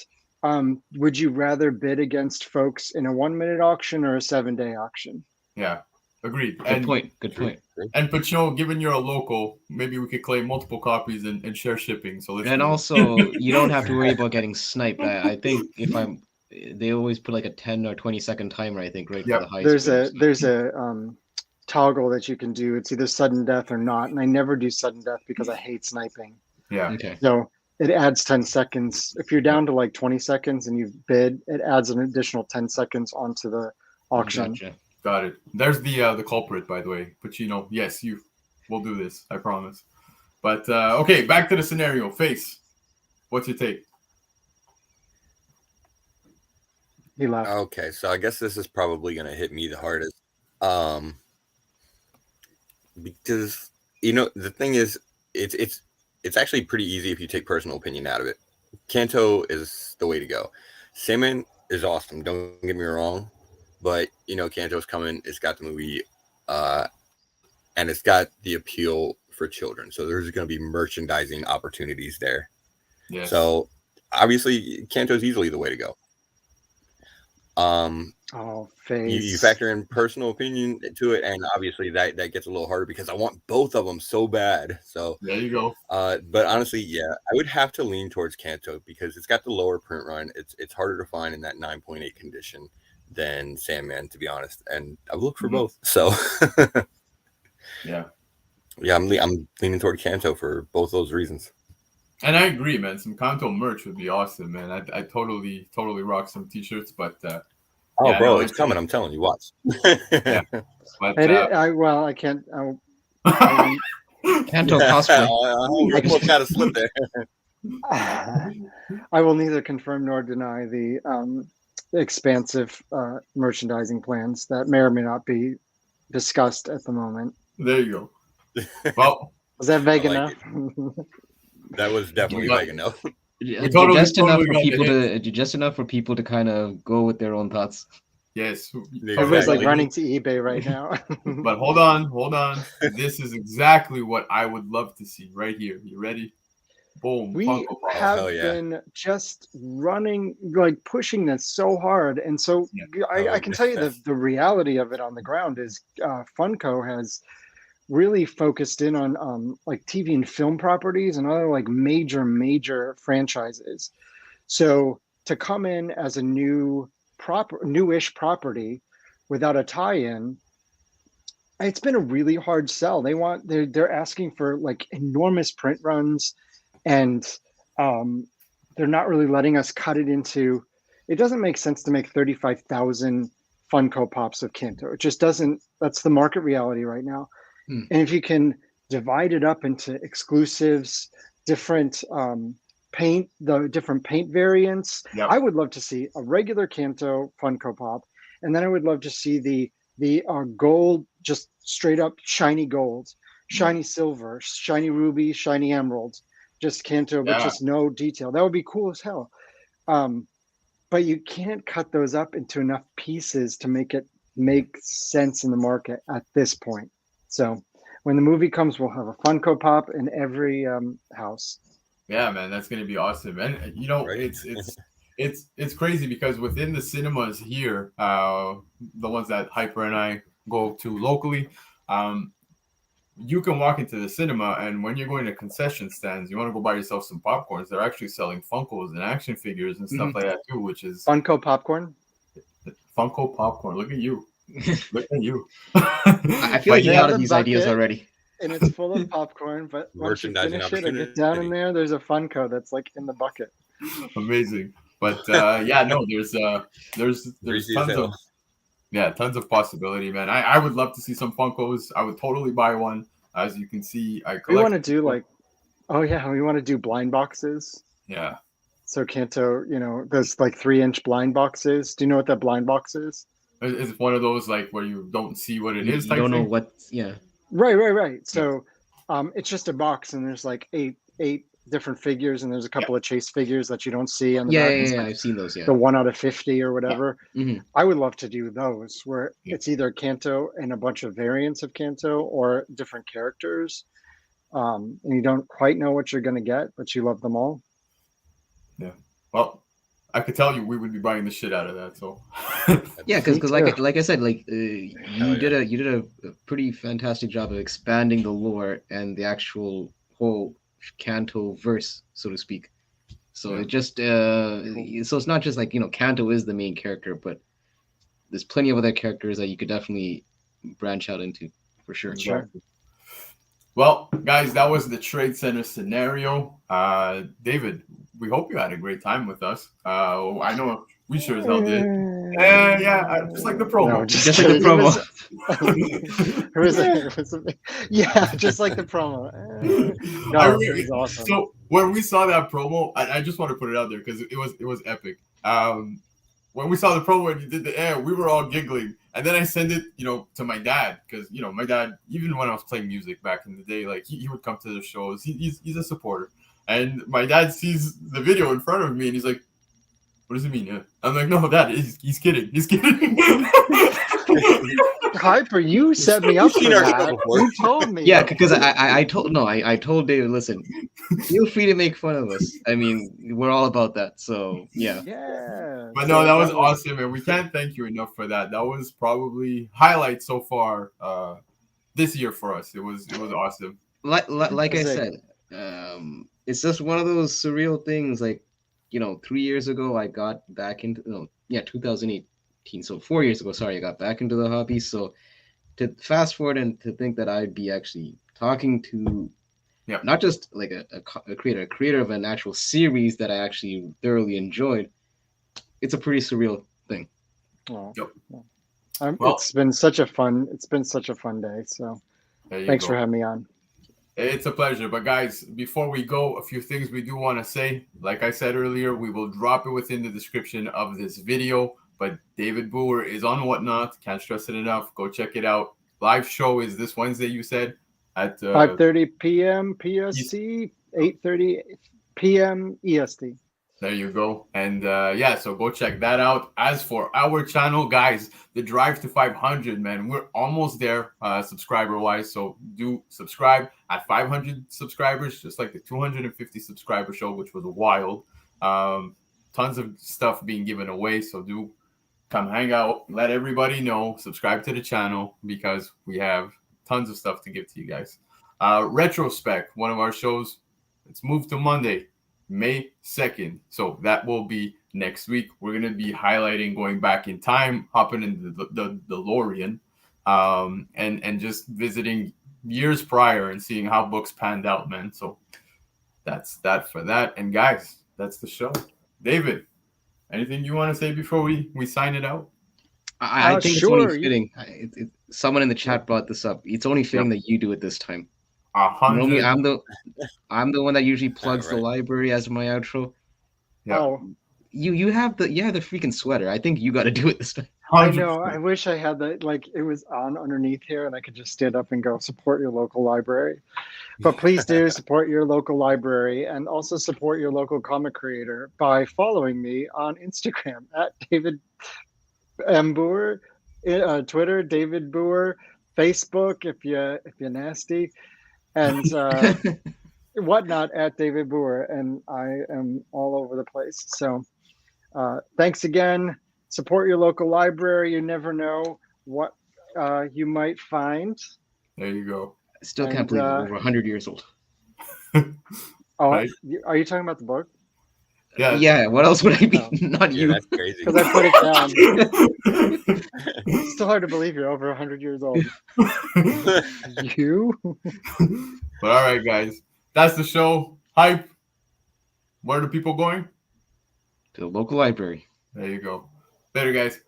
would you rather bid against folks in a 1-minute auction or a 7-day auction? Yeah, agreed. Good point. And Pacino, given you're a local, maybe we could claim multiple copies and share shipping. So also, you don't have to worry about getting sniped. I think they always put like a 10 or 20-second timer, I think, right? Yep. For the highest there's a toggle that you can do. It's either sudden death or not. And I never do sudden death because I hate sniping. Yeah. Okay. So it adds 10 seconds. If you're down to like 20 seconds and you've bid, it adds an additional 10 seconds onto the auction. Gotcha. Got it. There's the culprit, by the way. Pacino, yes, we'll do this. I promise. But, okay, back to the scenario. Face, what's your take? He left. Okay, so I guess this is probably going to hit me the hardest. Because, the thing is, it's actually pretty easy if you take personal opinion out of it. Kanto is the way to go. Sandman is awesome, don't get me wrong. But Kanto's coming. It's got the movie, and it's got the appeal for children. So there's going to be merchandising opportunities there. Yes. So obviously, Kanto's easily the way to go. You factor in personal opinion to it, and obviously that gets a little harder because I want both of them so bad. So there you go. But honestly, yeah, I would have to lean towards Kanto because it's got the lower print run. It's harder to find in that 9.8 condition than Sandman, to be honest. And I would look for both. So yeah, I'm leaning toward Kanto for both those reasons. And I agree, man. Some Kanto merch would be awesome, man. I totally rock some t-shirts, but yeah, bro, it's coming. I'm telling you, watch. Yeah, but I can't. Kanto cosplay. I almost got a slip there. I will neither confirm nor deny the expansive merchandising plans that may or may not be discussed at the moment. There you go. Well, was that vague enough? That was definitely vague enough. Just enough for people to kind of go with their own thoughts. Yes. Everybody's like running to eBay right now. But hold on. This is exactly what I would love to see right here. You ready? Boom. We have been just running, like pushing this so hard. And so I can tell you the reality of it on the ground is Funko has really focused in on like TV and film properties and other like major franchises. So to come in as a newish property without a tie-in, it's been a really hard sell. They're asking for like enormous print runs, and they're not really letting us cut it into. It doesn't make sense to make 35,000 Funko Pops of Kanto. It just doesn't. That's the market reality right now. And if you can divide it up into exclusives, different paint variants, I would love to see a regular Kanto Funko Pop, and then I would love to see the gold, just straight up shiny gold, shiny silver, shiny ruby, shiny emerald, just Kanto, but just no detail. That would be cool as hell. But you can't cut those up into enough pieces to make it make sense in the market at this point. So when the movie comes, we'll have a Funko Pop in every house. Yeah, man, that's gonna be awesome. And it's crazy because within the cinemas here, the ones that Hyper and I go to locally, you can walk into the cinema, and when you're going to concession stands, you want to go buy yourself some popcorns. They're actually selling Funkos and action figures and stuff like that too, which is Funko popcorn. Funko popcorn. Look at you. Look at you. I feel like you thought of these ideas already. And it's full of popcorn, but once you finish it and get down in there's a Funko that's like in the bucket. Amazing. But there's tons of possibility, man. I would love to see some Funkos. I would totally buy one. As you can see, we want to do we want to do blind boxes. Yeah. So Kanto, those like 3-inch blind boxes. Do you know what that blind box is? It's one of those like where you don't see what it is. You don't know what. Yeah. Right. So, it's just a box, and there's like eight different figures, and there's a couple of chase figures that you don't see on the back. I've seen those. Yeah. The 1 out of 50 or whatever. Yeah. Mm-hmm. I would love to do those where it's either Kanto and a bunch of variants of Kanto or different characters, and you don't quite know what you're going to get, but you love them all. Yeah. Well, I could tell you we would be buying the shit out of that. So yeah, because like I said, like you did a pretty fantastic job of expanding the lore and the actual whole Kanto verse, so to speak. So it just so it's not just like Kanto is the main character, but there's plenty of other characters that you could definitely branch out into for sure. Sure. Well, guys, that was the Trade Center scenario. David, we hope you had a great time with us. I know we sure as hell did. Just like the promo. No, just like the promo. Just like the promo. It was awesome. So when we saw that promo, I just want to put it out there because it was epic. When we saw the promo and you did the air, we were all giggling. And then I sent it, to my dad because, my dad, even when I was playing music back in the day, like he would come to the shows. He's a supporter. And my dad sees the video in front of me and he's like, what does it mean? Yeah. I'm like, no, Dad, he's kidding. He's kidding. Hyper, you set me up for that. You told me. Yeah, because I told David, listen, feel free to make fun of us. I mean, we're all about that. So yeah. Yeah. But no, that was awesome, and we can't thank you enough for that. That was probably highlight so far this year for us. It was awesome. Like I said, it's just one of those surreal things. Like, 3 years ago, I got back into 2018. So 4 years ago, sorry, I got back into the hobby. So to fast forward and to think that I'd be actually talking to not just like a creator of an actual series that I actually thoroughly enjoyed, it's a pretty surreal thing. Oh, yep. It's been such a fun day. So thanks for having me on. It's a pleasure. But guys, before we go, a few things we do want to say. Like I said earlier, we will drop it within the description of this video. But David Booher is on Whatnot. Can't stress it enough. Go check it out. Live show is this Wednesday, you said, at 5:30 p.m. PST, 8:30 p.m. EST. There you go. And so go check that out. As for our channel, guys, the drive to 500, man, we're almost there subscriber-wise. So do subscribe at 500 subscribers, just like the 250 subscriber show, which was wild. Tons of stuff being given away. So do come hang out, let everybody know, subscribe to the channel because we have tons of stuff to give to you guys. Retrospect, one of our shows, it's moved to Monday, May 2nd. So that will be next week. We're going to be highlighting going back in time, hopping into the DeLorean, and just visiting years prior and seeing how books panned out, man. So that's that for that. And guys, that's the show. David, anything you want to say before we sign it out? I think it's only fitting. Someone in the chat brought this up. It's only fitting that you do it this time. 100. You know me, I'm the one that usually plugs the library as my outro. Yeah. Oh. You have the freaking sweater. I think you got to do it this time. 100%. I know. I wish I had that. Like it was on underneath here, and I could just stand up and go support your local library. But please do support your local library and also support your local comic creator by following me on Instagram at David M. Booher, Twitter David Booher, Facebook if you're nasty, and Whatnot at David Booher, and I am all over the place. So thanks again. Support your local library. You never know what you might find. There you go. I still can't believe we're over 100 years old. Are you talking about the book? Yeah. Yeah. What else would I be? Not you. That's crazy. Because I put it down. It's still hard to believe you're over 100 years old. You? But all right, guys. That's the show. Hype. Where are the people going? To the local library. There you go. Later, guys.